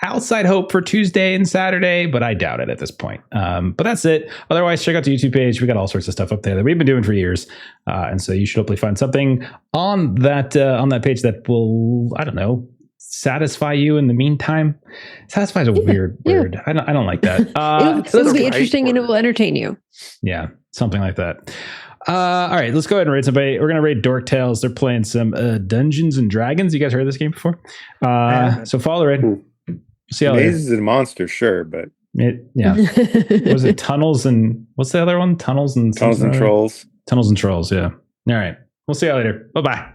Outside hope for Tuesday and Saturday, but I doubt it at this point. But that's it. Otherwise, check out the YouTube page. We got all sorts of stuff up there that we've been doing for years. And so you should hopefully find something on that page that will, I don't know, satisfy you in the meantime. Satisfy is a weird word. I don't like that. It'll be right interesting and it word. will entertain you. Yeah, something like that. All right, let's go ahead and raid somebody. We're gonna raid Dork Tales. They're playing some Dungeons and Dragons. You guys heard of this game before? So follow the raid. See how Mazes and monsters, sure, but yeah. Was it Tunnels and what's the other one? Tunnels and Tunnels and something? Trolls. Tunnels and Trolls. Yeah. All right. We'll see you later. Bye bye.